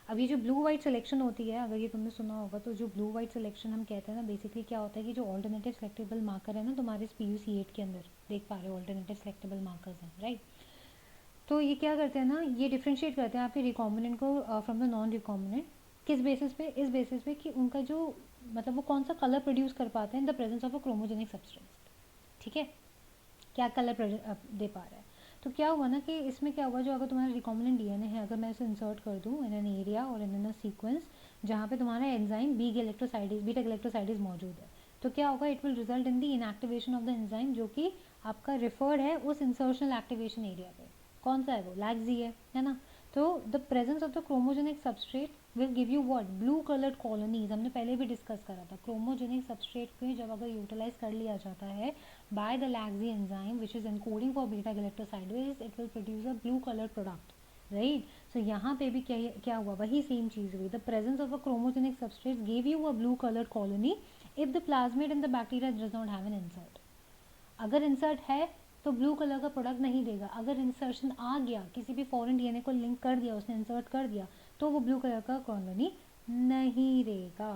अब ये जो ब्लू वाइट सिलेक्शन होती है, अगर ये तुमने सुना होगा, तो जो ब्लू वाइट सिलेक्शन हम कहते हैं ना, बेसिकली क्या होता है कि जो ऑल्टरनेटिव सेलेक्टेबल मार्कर है ना तुम्हारे इस PUC8 के अंदर, देख पा रहे हो ऑल्टरनेटिव सेलेक्टेबल मार्कर्स हैं, राइट? तो ये क्या करते हैं ना, ये डिफ्रेंशिएट करते हैं आपके रिकॉम्बिनेंट को फ्रॉम द नॉन रिकॉम्बिनेंट। किस बेसिस पे, इस बेसिस पे कि उनका जो मतलब वो कौन सा कलर प्रोड्यूस कर पाते हैं in the presence of a chromogenic substance. ठीक है, क्या कलर दे पा रहा है। तो क्या हुआ ना कि इसमें क्या हुआ, जो अगर तुम्हारा रिकॉम्बिनेंट DNA है, अगर मैं इसे इंसर्ट कर दूँ इन एन एरिया और इन एन सीक्वेंस जहाँ पे तुम्हारा एंजाइम बीटा इलेक्ट्रोसाइडेज मौजूद है, तो क्या होगा, it will result in the inactivation of the enzyme, जो कि आपका रिफर्ड है उस इंसर्शनल एक्टिवेशन एरिया पे। कौन सा है वो, लैक्जी है ना? तो the presence of the chromogenic substrate will give you what, blue coloured colonies. हमने पहले भी डिस्कस करा था, क्रोमोजेनिक सबस्ट्रेट को जब अगर यूटिलाइज कर लिया जाता है by the Lacsi enzyme which is encoding for beta galactosidase, it will produce a blue colored product, right? So यहाँ पे भी क्या हुआ, वही सेम चीज़ हुई, the presence of a chromogenic substrate gave you a blue colored colony if the plasmid in the bacteria does not have an insert। अगर insert है तो ब्लू कलर का प्रोडक्ट नहीं देगा, अगर इंसर्शन आ गया, किसी भी फॉरेन DNA को लिंक कर दिया, उसने इंसर्ट कर दिया, तो वो ब्लू कलर का कॉलोनी नहीं देगा।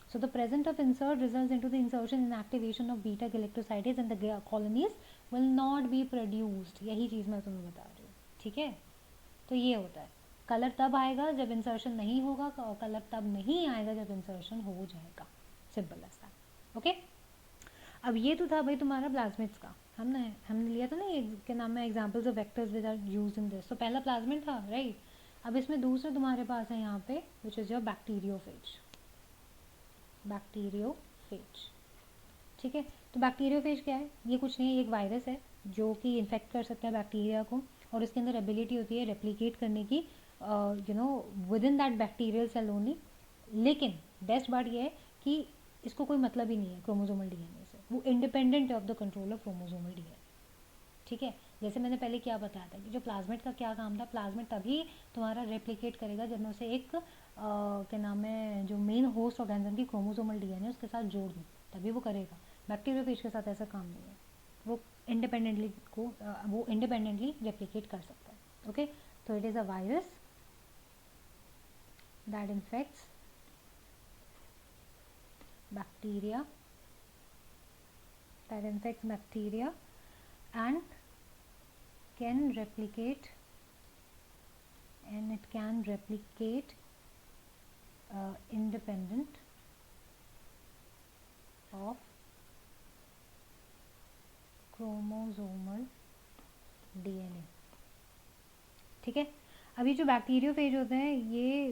So the presence of insert results into the insertion and activation of beta galactosidase and the colonies will not be produced। यही चीज़ मैं तुम्हें बता रही हूँ, ठीक है? तो ये होता है, कलर तब आएगा जब इंसर्शन नहीं होगा, कलर तब नहीं आएगा जब इंसर्शन हो जाएगा, सिंपल ऐसा। ओके, अब ये तो था भाई तुम्हारा प्लाज्मिड्स का, हमने लिया था ना ये क्या नाम है, examples of vectors which are used in this. तो पहला प्लाज्मिड था, राइट? अब इसमें दूसरा तुम्हारे पास है यहाँ पे, विच इज योर बैक्टीरियोफेज। ठीक है, तो बैक्टीरियोफेज क्या है, ये कुछ नहीं है, एक वायरस है जो कि इन्फेक्ट कर सकता है बैक्टीरिया को, और इसके अंदर एबिलिटी होती है रेप्लिकेट करने की, within that bacterial cell only. लेकिन बेस्ट बात ये है कि इसको कोई मतलब ही नहीं है क्रोमोसोमल DNA से, वो इंडिपेंडेंट है of the control of chromosomal DNA। ठीक है, जैसे मैंने पहले क्या बताया था कि जो प्लाज्मिड का क्या काम था, प्लाज्मिड तभी तुम्हारा रेप्लिकेट करेगा जब मैं उसे एक क्या नाम है, जो मेन होस्ट ऑर्गेनिज्म की क्रोमोसोमल DNA उसके साथ जोड़ दूँ, तभी वो करेगा। बैक्टीरियोफेज के साथ ऐसा काम नहीं है। वो इंडिपेंडेंटली रेप्लिकेट कर सकता है. ओके, तो it is a virus that infects bacteria and can replicate independent of chromosomal DNA. ठीक है. अभी जो बैक्टीरियोफेज होते हैं ये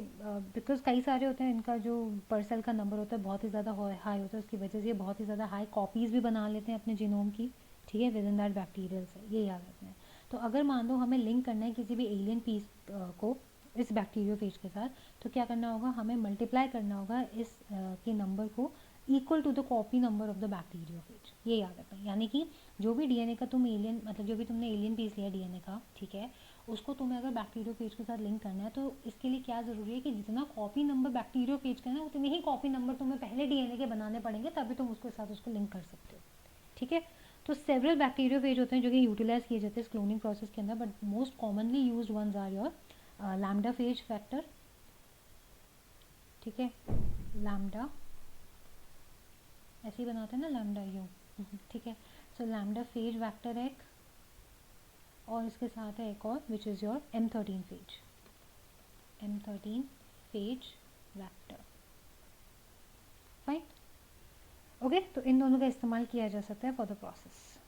बिकॉज कई सारे होते हैं, इनका जो पर सेल का नंबर होता है बहुत ही ज़्यादा हाई होता है, उसकी वजह से ये बहुत ही ज़्यादा हाई कॉपीज़ भी बना लेते हैं अपने जीनोम की. ठीक है, विद इन दैट बैक्टीरियल से, ये याद रखना है. तो अगर मान लो हमें लिंक करना है किसी भी एलियन पीस को इस बैक्टीरियोफेज के साथ, तो क्या करना होगा, हमें मल्टीप्लाई करना होगा इस के नंबर को equal to the copy number of the bacteriophage. ये याद रखना है. यानी कि जो भी डीएनए का तुम एलियन, मतलब जो भी तुमने एलियन पीस लिया डीएनए का, ठीक है, उसको तुम्हें अगर बैक्टीरियोफेज के साथ लिंक करना है तो इसके लिए क्या ज़रूरी है कि जितना कॉपी नंबर बैक्टीरियोफेज का है ना, उतने ही कॉपी नंबर तुम्हें पहले डीएनए के बनाने पड़ेंगे, तभी तुम उसके साथ उसको लिंक कर सकते हो. ठीक है. तो सेवरल बैक्टीरियोफेज होते हैं जो कि यूटिलाइज किए जाते हैं इस क्लोनिंग प्रोसेस के अंदर, but most commonly used ones are your lambda phage factor. ठीक है, लैम्डा ऐसे ही बनाते हैं ना, लैम्डा यू. ठीक है, सो लैम्डा फेज वैक्टर एक, और इसके साथ है एक और which is your M13 phase. M13 phase vector. Fine. Okay, तो इन दोनों का इस्तेमाल किया जा सकता है फॉर द प्रोसेस.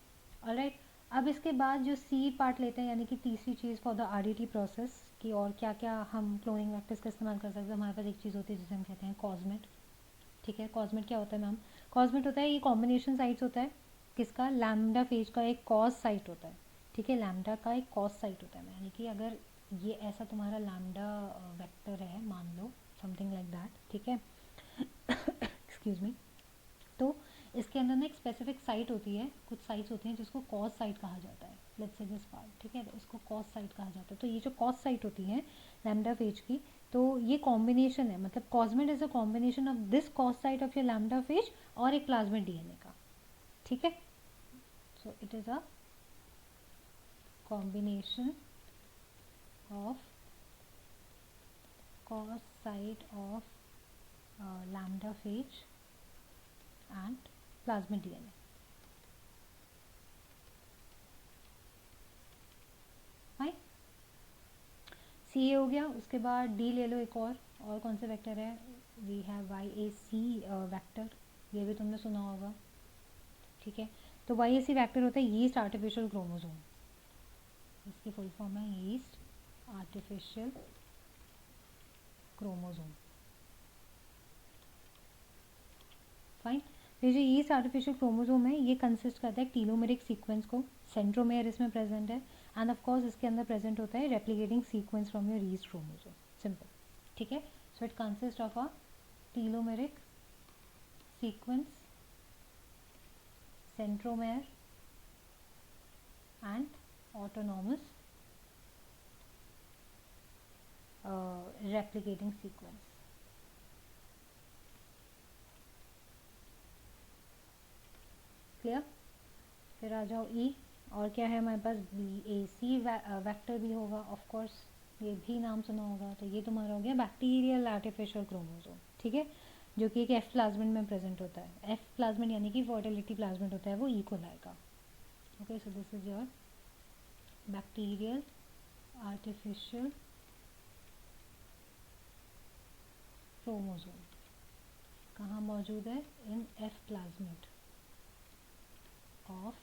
ऑलराइट. अब इसके बाद जो सी पार्ट लेते हैं, यानी कि तीसरी चीज़ फॉर द आरडीटी प्रोसेस की, और क्या क्या हम क्लोनिंग वैक्टर्स का इस्तेमाल कर सकते हैं. हमारे पास एक चीज़ होती है जिसे हम कहते हैं कॉस्मेट. ठीक है, कॉस्मेट क्या होता है मैम? कॉस्मेट होता है, ये कॉम्बिनेशन साइट्स होता है किसका, लैम्डा फेज का एक कॉस साइट होता है. ठीक है, लैम्डा का एक कॉस साइट होता है, यानी कि अगर ये ऐसा तुम्हारा लैम्डा वेक्टर है मान लो, समथिंग लाइक दैट. ठीक है, एक्सक्यूज मी. तो इसके अंदर ना एक स्पेसिफिक साइट होती है, कुछ साइट्स होती हैं जिसको कॉस साइट कहा जाता है. Let's say this part. ठीक है, तो इसको कॉस साइट कहा जाता है. तो ये जो कॉस साइट होती है लैम्डा फेज की, तो ये कॉम्बिनेशन है, मतलब cosmid is a combination of this cos site of your lambda phage और एक प्लाज्मिड डीएनए का. ठीक है, so it is a combination of cos site of lambda phage and plasmid DNA. Fine. C हो गया. उसके बाद डी ले लो एक और कौन से वेक्टर है, we have Y A C vector. ये भी तुमने सुना होगा. ठीक है, तो वाई ए सी वैक्टर होता है यीस्ट आर्टिफिशियल क्रोमोसोम. इसकी फुल फॉर्म है यीस्ट आर्टिफिशियल क्रोमोसोम. फाइन. तो जो यीस्ट आर्टिफिशियल क्रोमोसोम है ये कंसिस्ट करता है टीलोमेरिक सीक्वेंस को. सेंट्रोमेयर इसमें प्रेजेंट है, एंड ऑफ कोर्स इसके अंदर प्रेजेंट होता है replicating sequence from your yeast chromosome. Simple. ठीक है, so it consist of a telomeric sequence, centromere and autonomous replicating sequence. Clear. फिर आ जाओ ई. और क्या है हमारे पास, बी ए सी वैक्टर भी होगा ऑफ कोर्स, ये भी नाम सुना होगा. तो ये तुम्हारा हो गया बैक्टीरियल आर्टिफिशियल क्रोमोसोम. ठीक है, जो कि एक एफ प्लाज्मिड में प्रेजेंट होता है. एफ प्लाज्मिड यानी कि फर्टिलिटी प्लाज्मिड होता है, वो ई को लाएगा. Okay, so this is your bacterial artificial chromosome. कहाँ मौजूद है, in F plasmid of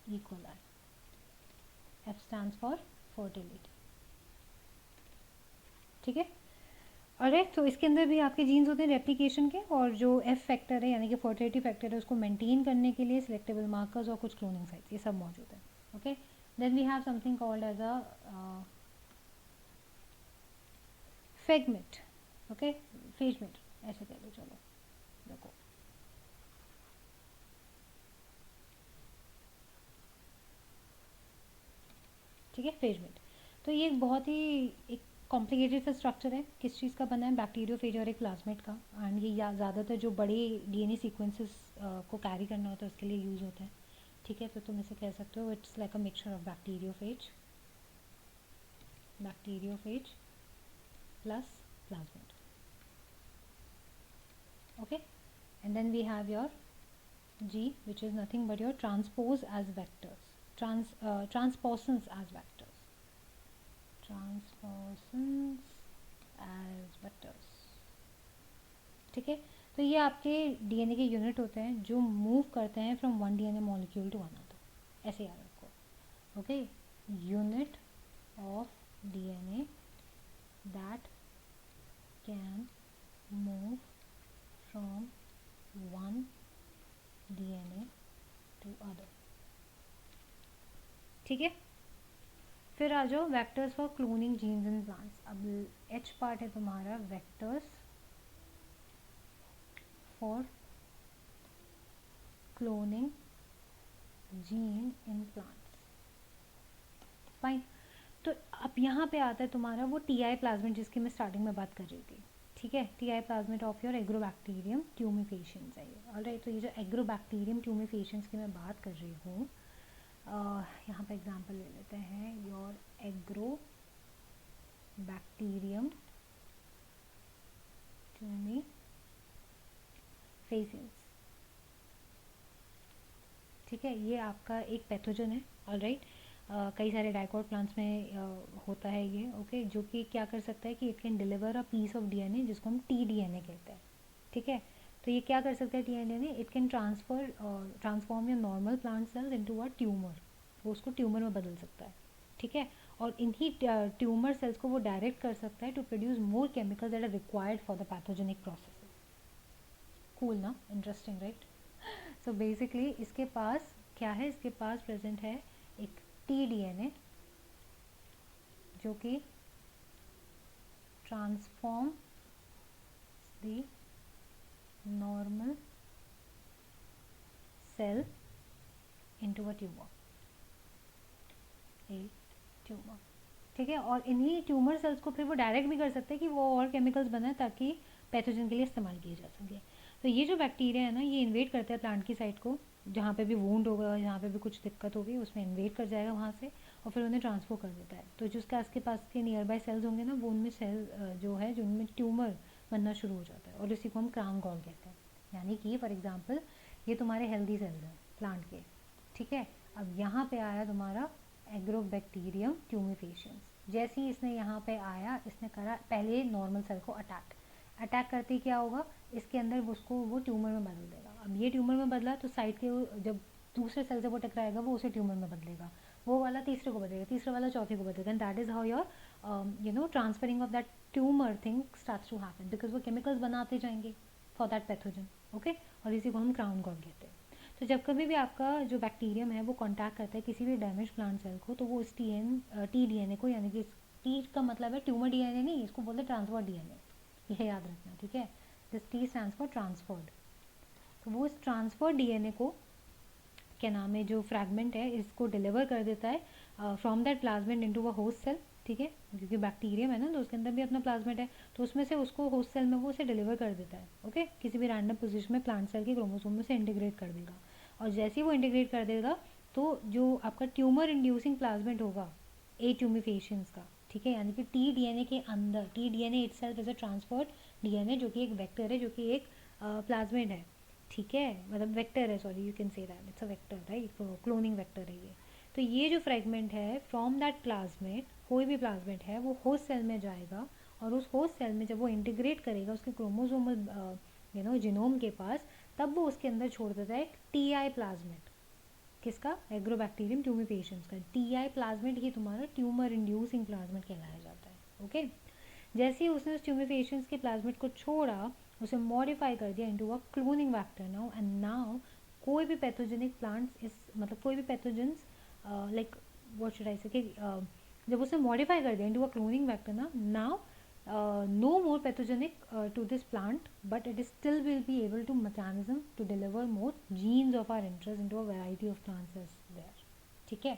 E coli. F stands for fertility. ठीक है, अरे तो इसके अंदर भी आपके जीन्स होते हैं रेप्लिकेशन के, और जो एफ फैक्टर है यानी कि फर्टिलिटी फैक्टर है उसको मेंटेन करने के लिए सिलेक्टेबल मार्कर्स और कुछ क्लोनिंग साइट्स, ये सब मौजूद है. Okay, then we have something called as a phagemid. Okay, phagemid ऐसे कह लो. चलो देखो, ठीक है, फेजमेट. तो ये बहुत ही एक कॉम्प्लिकेटेड सा स्ट्रक्चर है. किस चीज़ का बना है, बैक्टीरियोफेज और एक प्लाज्मेट का. एंड ये ज़्यादातर जो बड़े डीएनए सीक्वेंसेस को कैरी करना होता है उसके लिए यूज़ होता है. ठीक है, तो तुम इसे कह सकते हो it's like a mixture of bacteriophage plus plasmid. Okay, and then we have your G, which is nothing but your transpose as vectors, transposons as vectors, transposons as vectors. ठीक है, तो ये आपके डीएनए के यूनिट होते हैं जो move करते हैं from one DNA molecule to another, ऐसे याद रखो. Okay, unit of DNA that can move from one DNA to other. ठीक है, फिर आ जाओ vectors for cloning genes in plants. अब एच पार्ट है तुम्हारा vectors for cloning gene in plants. Fine. तो अब यहाँ पे आता है तुम्हारा वो टीआई प्लाज्मिड जिसकी मैं स्टार्टिंग में बात कर रही थी. ठीक है, TI plasmid of your agrobacterium tumefaciens है ये. ऑलराइट, तो ये जो एग्रोबैक्टीरियम ट्यूमिफेशियंस की मैं बात कर रही हूँ, यहाँ पे एग्जांपल ले लेते हैं. Your agrobacterium tumefaciens. ठीक है, ये आपका एक पैथोजन है. ऑलराइट, कई सारे डाइकोट प्लांट्स में होता है ये. ओके, जो कि क्या कर सकता है कि it can deliver a piece of DNA जिसको हम टी डीएनए कहते हैं. ठीक है, तो ये क्या कर सकता है T DNA, it can transform your normal plant cells into a tumour. वो उसको ट्यूमर में बदल सकता है. ठीक है, और इन्हीं ट्यूमर सेल्स को वो डायरेक्ट कर सकता है to produce more chemicals that are required for the pathogenic process. Cool ना, इंटरेस्टिंग राइट. सो बेसिकली इसके पास क्या है, इसके पास प्रेजेंट है एक टी डीएनए जो कि transform the normal cell into a tumour, a tumour. ठीक है, और इन्हीं ट्यूमर सेल्स को फिर वो डायरेक्ट भी कर सकते हैं कि वो और केमिकल्स बनाए ताकि पैथोजन के लिए इस्तेमाल किए जा सके. तो ये जो बैक्टीरिया है ना, ये इन्वेट करते हैं प्लांट की साइड को, जहाँ पे भी वूंड होगा, जहाँ पे भी कुछ दिक्कत होगी उसमें इन्वेट कर जाएगा वहाँ से, और फिर उन्हें ट्रांसफर कर देता है. तो जो उसके आसके पास के नियर बाय सेल्स होंगे ना, वो उनमें सेल जो है, जो उनमें ट्यूमर बनना शुरू हो जाता है, और इसी को हम क्राउन गॉल कहते हैं. यानी कि फॉर एग्जाम्पल ये तुम्हारे हेल्दी सेल्स हैं प्लांट के. ठीक है, अब यहाँ पे आया तुम्हारा एग्रोबैक्टीरियम ट्यूमिफेशियंस. जैसे ही इसने यहाँ पे आया, इसने करा पहले नॉर्मल सेल को अटैक करते ही क्या होगा, इसके अंदर उसको वो ट्यूमर में बदल देगा. अब ये ट्यूमर में बदला तो साइड के जब दूसरे सेल से वो टकराएगा वो उसे ट्यूमर में बदलेगा, वो वाला तीसरे को बदलेगा, तीसरा वाला चौथे को बदलेगा. And that is how your transferring of that tumour thing starts to happen, because वो केमिकल्स बनाते जाएंगे फॉर दैट पैथोजन. ओके, और इसी को हम क्राउन गॉल कहते हैं. तो जब कभी भी आपका जो बैक्टीरियम है वो कांटेक्ट करता है किसी भी डैमेज प्लांट सेल को, तो वो इस टी डीएनए को, यानी कि टी का मतलब है ट्यूमर डीएनए नहीं, इसको बोलते हैं ट्रांसफर डीएनए. यह याद रखना. ठीक है, this T stands for transferred. तो वो इस ट्रांसफर डीएनए को, क्या नाम है, जो फ्रैगमेंट है इसको डिलीवर कर देता है from that plasmid into a host cell. ठीक है, क्योंकि बैक्टीरियम है ना, तो उसके अंदर भी अपना प्लाज्मिड है, तो उसमें से उसको होस्ट सेल में वो उसे डिलीवर कर देता है. ओके, किसी भी रैंडम पोजीशन में प्लांट सेल के क्रोमोसोम में से इंटीग्रेट कर देगा. और जैसे ही वो इंटीग्रेट कर देगा तो जो आपका ट्यूमर इंड्यूसिंग प्लाज्मिड होगा ए ट्यूमिफेशियंस का, ठीक है, यानी कि टी डीएनए के अंदर, T DNA itself is a transferred DNA जो कि एक वेक्टर है, जो कि एक प्लाज्मिड है. ठीक है, मतलब वेक्टर है, sorry you can say that it's a vector right, cloning vector है ये. तो ये जो फ्रेगमेंट है फ्रॉम दैट प्लाज्मिड, कोई भी प्लाज्मिड है वो होस्ट सेल में जाएगा, और उस होस्ट सेल में जब वो इंटीग्रेट करेगा उसके क्रोमोसोमल जीनोम के पास, तब वो उसके अंदर छोड़ देता है एक टीआई प्लाज्मिड. किसका, एग्रोबैक्टीरियम ट्यूमिफेशियंस का. टीआई प्लाज्मिड ही तुम्हारा ट्यूमर इंड्यूसिंग प्लाज्मिड कहलाया जाता है. ओके, जैसे ही उसने उस ट्यूमिफेशियंस के प्लाज्मिड को छोड़ा, उसे मॉडिफाई कर दिया into a cloning vector now. And now कोई भी पैथोजेनिक प्लांट्स इस, मतलब कोई भी pathogens like what should I से, जब उसे मॉडिफाई कर दिया इनटू अ क्लोनिंग वेक्टर ना, now no more pathogenic to this plant, but it is still will be able to mechanism to deliver more genes of our interest into a variety of plants as there. ठीक है,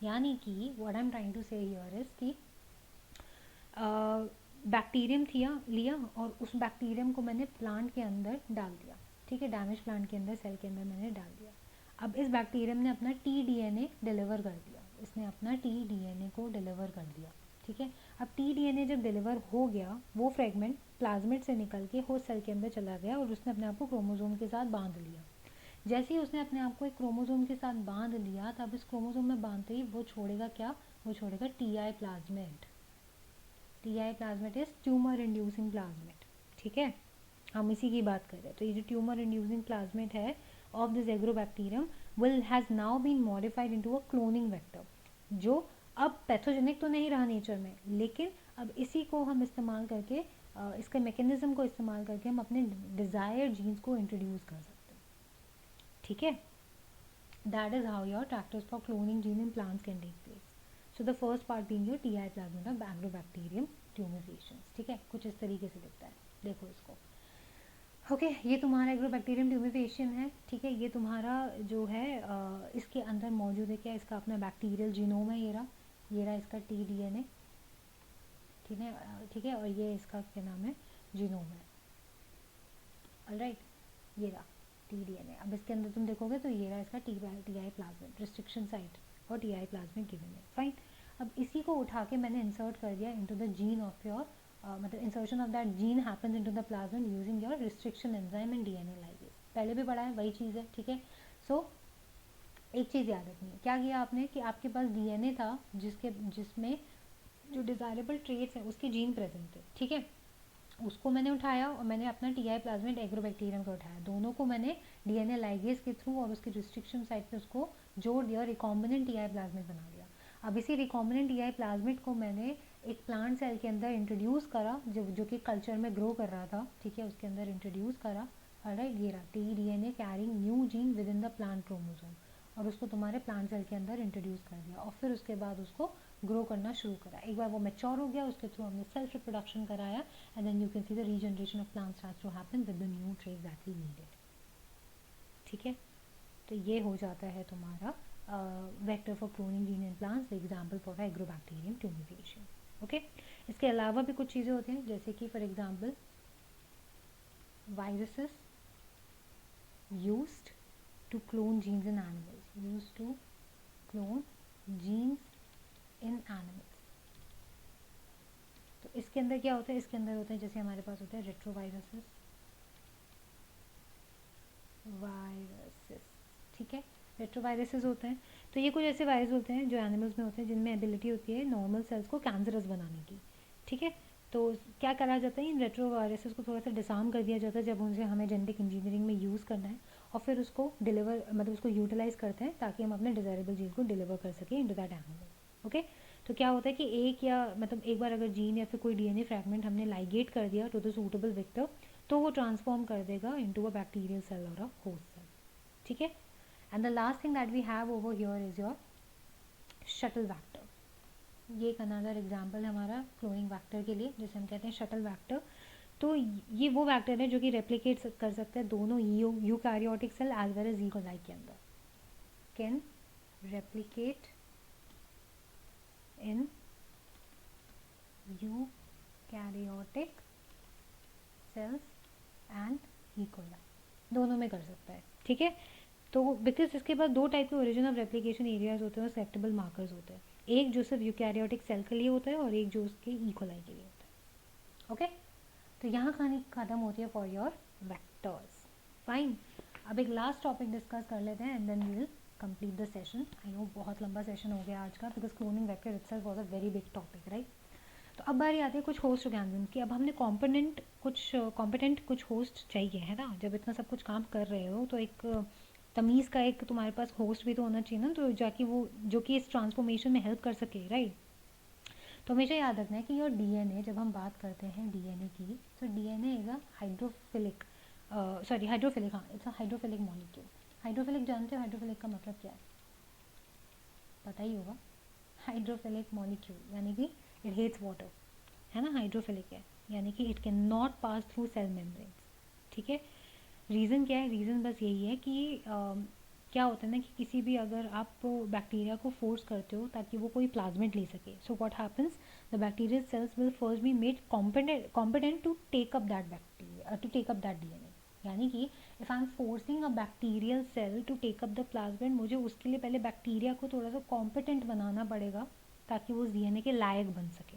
यानी कि what I'm trying to say here is कि bacterium लिया और उस bacterium को मैंने प्लांट के अंदर डाल दिया. ठीक है, डैमेज प्लांट के अंदर, सेल के अंदर मैंने डाल दिया. अब इस बैक्टीरियम ने अपना टी डिलीवर कर दिया, इसने अपना टी को डिलीवर कर दिया, ठीक है। अब टी जब डिलीवर हो गया, वो फ्रेगमेंट प्लाज्मिड से निकल के होस्ट सेल के अंदर चला गया और उसने अपने आप को क्रोमोसोम के साथ बांध लिया। जैसे ही उसने अपने आप को एक क्रोमोसोम के साथ बांध लिया, तब इस क्रोमोसोम में बांधते ही वो छोड़ेगा क्या, वो छोड़ेगा T plasmid. T plasmid is tumour inducing plasmid, ठीक है, हम इसी की बात कर रहे हैं। तो ये जो ट्यूमर इंड्यूसिंग प्लाज्मिड है of this agrobacterium will has now been modified into a cloning vector, जो अब पैथोजेनिक तो नहीं रहा नेचर में, लेकिन अब इसी को हम इस्तेमाल करके इसके मैकेनिज्म को इस्तेमाल करके हम अपने डिज़ायर्ड जीन्स को इंट्रोड्यूस कर सकते हैं, ठीक है। That is how your vectors for cloning gene in plants can take place. So the first part being your T I plasmid of Agrobacterium tumefaciens, ठीक है, कुछ इस तरीके से दिखता है, देखो इसको। ओके ये तुम्हारा एग्रोबैक्टीरियम ट्यूमिफिकेशन है, ठीक है। ये तुम्हारा जो है इसके अंदर मौजूद है क्या, इसका अपना बैक्टीरियल जीनोम है, ये रहा इसका टी ठीक है, ठीक है, और ये इसका क्या नाम है, जीनोम है, ऑलराइट, ये रहा टी अब इसके अंदर तुम देखोगे तो ये रहा इसका T I plasmid restriction site और टी आई प्लाज्मिड गिवन है, फाइन। अब इसी को उठा के मैंने इंसर्ट कर दिया into the gene of your मतलब insertion of that gene happens into the plasmid using your restriction enzyme and DNA ligase. पहले भी पढ़ा है, वही चीज़ है, ठीक है। सो एक चीज़ याद रखनी है, क्या किया आपने कि आपके पास डीएनए था जिसमें जो डिज़ायरेबल ट्रेट्स हैं उसके जीन प्रेजेंट थे, ठीक है। उसको मैंने उठाया और मैंने अपना टी आई प्लाज्मिड एग्रोबैक्टीरियम का उठाया, दोनों को मैंने डीएनए लाइगेज के थ्रू और उसके रिस्ट्रिक्शन साइट पे उसको जोड़ दिया और रिकॉम्बिनेंट टी आई प्लाज्मिड बना दिया। अब इसी रिकॉम्बिनेंट टी आई प्लाज्मिड को मैंने एक प्लांट सेल के अंदर इंट्रोड्यूस करा, जो कि कल्चर में ग्रो कर रहा था, ठीक है, उसके अंदर इंट्रोड्यूस करा, ऑलराइट, ये रहा T DNA carrying new gene with in the plant chromosome, और उसको तुम्हारे प्लांट सेल के अंदर इंट्रोड्यूस कर दिया और फिर उसके बाद उसको ग्रो करना शुरू करा। एक बार वो मैच्योर हो गया, उसके थ्रू हमने सेल्फ रिप्रोडक्शन कराया, and then you can see the regeneration of plants starts to happen with the new traits that we needed, ठीक है। तो ये हो जाता है तुम्हारा vector for cloning gene in plants, the example for Agrobacterium tumefaciens, okay. इसके अलावा भी कुछ चीज़ें होती हैं, जैसे कि for example viruses used to clone genes in animals, used to clone genes in animals। तो इसके अंदर क्या होता है, इसके अंदर होता है जैसे हमारे पास होता है रेट्रोवायरसेस, ठीक है, रेट्रोवायरसेस होते हैं। तो ये कुछ ऐसे वायरस होते हैं जो एनिमल्स में होते हैं जिनमें एबिलिटी होती है नॉर्मल सेल्स को कैंसरस बनाने की, ठीक है। तो क्या करा जाता है, इन रेट्रोवायरसेस को थोड़ा सा डिसार्म कर दिया जाता है जब उनसे हमें जेनेटिक इंजीनियरिंग में यूज़ करना है, और फिर उसको डिलीवर मतलब उसको यूटिलाइज करते हैं ताकि हम अपने डिज़ायरेबल जीन को डिलीवर कर सकें इनटू दैट एनिमल, ओके। तो क्या होता है कि एक या मतलब एक बार अगर जीन या फिर कोई डीएनए फ्रैगमेंट हमने लाइगेट कर दिया टू द सूटेबल वेक्टर, तो वो ट्रांसफॉर्म कर देगा इनटू अ बैक्टीरियल सेल और अ होस्ट सेल, ठीक है। And the last thing that we have over here is your shuttle vector. ये एक अनदर एग्जाम्पल है हमारा क्लोनिंग वैक्टर के लिए, जिसे हम कहते हैं शटल वैक्टर। तो ये वो वैक्टर है जो कि रेप्लिकेट कर सकते हैं दोनों eukaryotic cell as well as E coli के अंदर, can replicate in eukaryotic cells and E coli, दोनों में कर सकता है, ठीक है। तो बिकॉज इसके पास दो टाइप के ओरिजिन ऑफ रेप्लिकेशन एरियाज होते हैं और सेलेक्टेबल मार्कर्स होते हैं, एक जो सिर्फ यूकैरियोटिक सेल के लिए होता है और एक जो उसके ई कोलाई के लिए होता है, ओके। तो यहाँ कहानी खत्म होती है फॉर योर वेक्टर्स, फाइन। अब एक लास्ट टॉपिक डिस्कस कर लेते हैं and then we will complete the session. I know बहुत लंबा सेशन हो गया आज का, because cloning vector itself was a very big topic, right. तो अब बारी आती है कुछ होस्ट ऑर्गेनिज्म की। अब हमने कॉम्पिटेंट कुछ होस्ट चाहिए, है ना, जब इतना सब कुछ काम कर रहे हो तो एक तमीज़ का एक तुम्हारे पास होस्ट भी तो होना चाहिए ना, तो जाके वो जो कि इस ट्रांसफॉर्मेशन में हेल्प कर सके, राइट। तो हमेशा याद रखना है कि योर डीएनए, जब हम बात करते हैं डीएनए की, तो DNA is a hydrophilic hydrophilic, हाँ, it's a hydrophilic molecule. Hydrophilic जानते हो हाइड्रोफिलिक का मतलब क्या है, पता ही होगा। हाइड्रोफिलिक मॉलिक्यूल यानी कि इट हेट्स वाटर, है ना, हाइड्रोफिलिक है, यानी कि it can not pass through cell membranes, ठीक है। रीज़न क्या है, रीज़न बस यही है कि क्या होता है ना कि किसी भी अगर आप बैक्टीरिया को फोर्स करते हो ताकि वो कोई प्लाज्मिड ले सके, so what happens, the bacterial cells will first be made competent to take up that bacteria, to take up that DNA, यानी कि if I am forcing a bacterial cell to take up the plasmid, मुझे उसके लिए पहले bacteria को थोड़ा सा competent बनाना पड़ेगा ताकि वो डीएनए के लायक बन सके.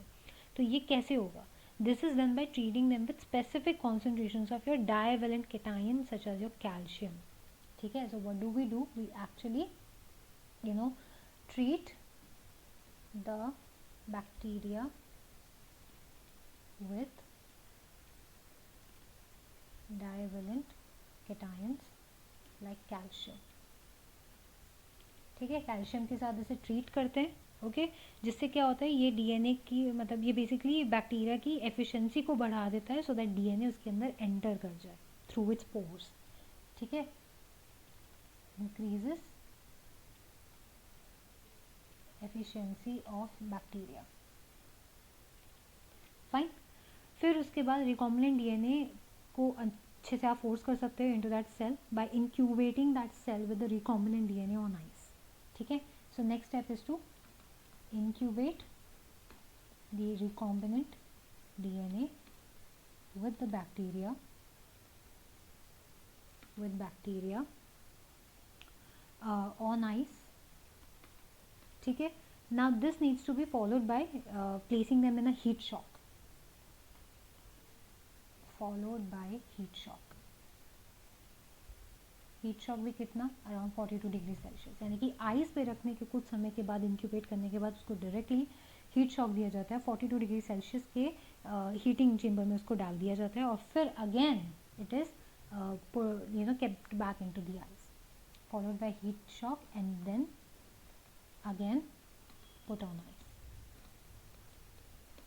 तो ये कैसे होगा? This is done by treating them with specific concentrations of your divalent cation such as your calcium. ठीक है. So what do we actually treat the bacteria with divalent cations like calcium. ठीक है. कैल्शियम के साथ इसे treat करते हैं. Okay. जिससे क्या होता है, ये डीएनए की मतलब ये बेसिकली बैक्टीरिया की एफिशिएंसी को बढ़ा देता है सो दैट डीएनए उसके अंदर एंटर कर जाए थ्रू इट्स पोर्स. ठीक है. Increases efficiency of bacteria. Fine. फिर उसके बाद रिकॉम्बिनेंट डीएनए को अच्छे से आप फोर्स कर सकते हो into that cell by incubating that cell with the recombinant DNA on ice. ठीक है. So next step is to incubate the recombinant DNA with bacteria on ice. ठीक है. Now this needs to be followed by placing them in a heat shock. Heat shock भी कितना, around 42 degree Celsius. यानी कि ice पे रखने के कुछ समय के बाद, इंक्यूबेट करने के बाद उसको डायरेक्टली हीट शॉक दिया जाता है. 42 डिग्री सेल्सियस के हीटिंग चेम्बर में उसको डाल दिया जाता है और फिर again it is kept back into the ice followed by heat shock and then again put on ice.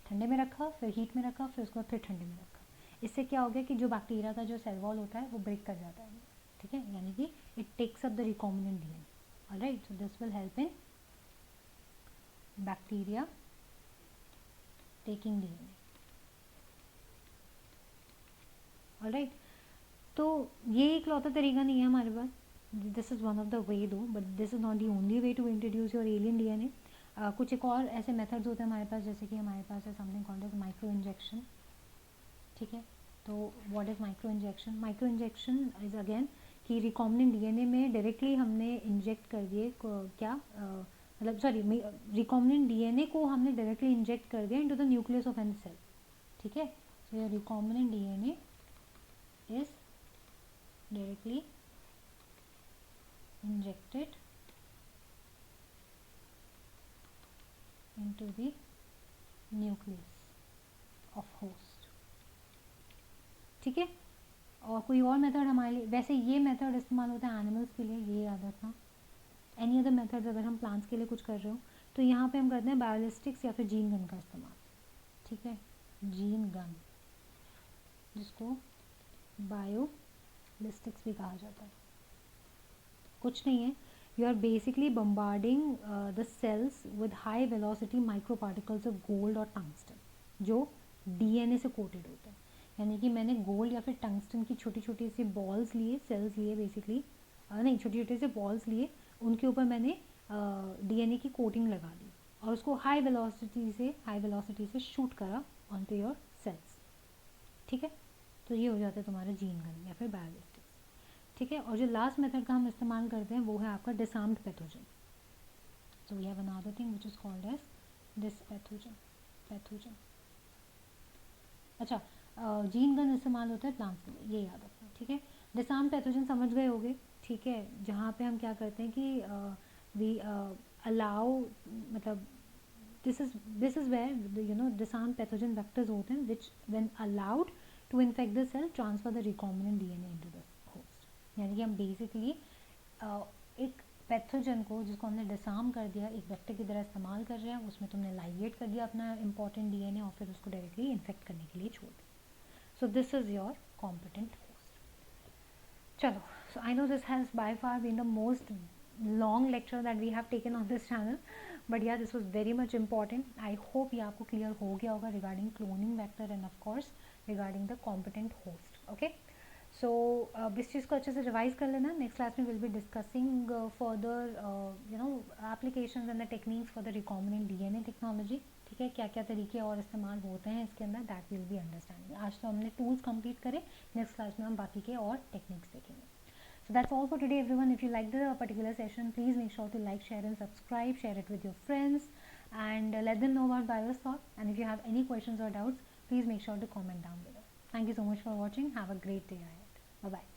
ठंडे में रखा, फिर हीट में रखा, फिर उसको फिर ठंडे में रखा. इससे क्या हो गया कि जो बैक्टीरिया का जो सेल वॉल होता है वो ब्रेक कर जाता है. ठीक है. यानी कि it takes up the recombinant DNA. Alright. So this will help in bacteria taking DNA. Alright. तो ये एक लौता तरीका नहीं है हमारे पास. This is one of the way though, but this is not the only way to introduce your alien DNA. कुछ एक और ऐसे मेथड्स होते हैं हमारे पास, जैसे कि हमारे पास है something called as microinjection. ठीक है. तो what is microinjection? Microinjection is again कि रिकॉम्बिनेंट डीएनए में डायरेक्टली हमने इंजेक्ट कर दिए क्या मतलब सॉरी रिकॉम्बिनेंट डीएनए को हमने डायरेक्टली इंजेक्ट कर दिया into the nucleus of an cell. ठीक है. So your recombinant DNA is directly injected into the nucleus of host. ठीक है. और कोई और मेथड हमारे लिए, वैसे ये मेथड इस्तेमाल होता है एनिमल्स के लिए, ये याद रखना. एनी अदर मेथड्स अगर हम प्लांट्स के लिए कुछ कर रहे हो तो यहाँ पे हम करते हैं बायोलिस्टिक्स या फिर जीन गन का इस्तेमाल. ठीक है. जीन गन, जिसको बायोलिस्टिक्स भी कहा जाता है. कुछ नहीं है, you are basically bombarding the cells with high velocity micro particles of gold और टंगस्टन जो डीएनए से कोटेड होते हैं. यानी कि मैंने गोल्ड या फिर टंगस्टन की छोटी छोटी सी बॉल्स लिए, सेल्स लिए बेसिकली, नहीं छोटे छोटे से बॉल्स लिए, उनके ऊपर मैंने डीएनए की कोटिंग लगा दी और उसको हाई वेलोसिटी से शूट करा ऑन टू योर सेल्स. ठीक है. तो ये हो जाता है तुम्हारा जीन गन या फिर बायोलिस्टिक्स. ठीक है. और जो लास्ट मेथड का हम इस्तेमाल करते हैं वो है आपका disarmed pathogen. So we have another thing which is called as pathogen. अच्छा, जीन गन इस्तेमाल होता है प्लांट्स के लिए, ये याद रखना. ठीक है. डिसार्म्ड पैथोजन समझ गए होगे. ठीक है. जहाँ पे हम क्या करते हैं कि वी अलाउ मतलब this is where disarmed pathogen vectors होते हैं which when allowed to infect the cell transfer the recombinant DNA into the host. यानी कि हम बेसिकली एक पैथोजन को जिसको हमने डिसार्म कर दिया एक वेक्टर की तरह इस्तेमाल कर रहे हैं, उसमें तुमने लाइगेट कर दिया अपना इंपॉर्टेंट डीएनए और फिर उसको डायरेक्टली इन्फेक्ट करने के लिए छोड़ दिया. So this is your competent host. चलो, so I know this has by far been the most long lecture that we have taken on this channel, but yeah, this was very much important. I hope ये आपको clear हो गया होगा regarding cloning vector and of course regarding the competent host. Okay, so इस चीज़ को अच्छे से revise कर लेना. नेक्स्ट क्लास में will be discussing further applications and the techniques for the recombinant DNA technology. ठीक है, क्या क्या तरीके और इस्तेमाल होते हैं इसके अंदर, दैट विल बी अंडरस्टैंडिंग। आज तो हमने टूल्स कंप्लीट करे, नेक्स्ट क्लास में हम बाकी के और टेक्निक्स देखेंगे। So that's all for today everyone. If you like the particular session, please make sure to like, share and subscribe, share it with your friends and let them know about BIOS thought, and if you have any questions or doubts, please make sure to comment down below. Thank you so much for watching. Have a great day ahead. Bye bye.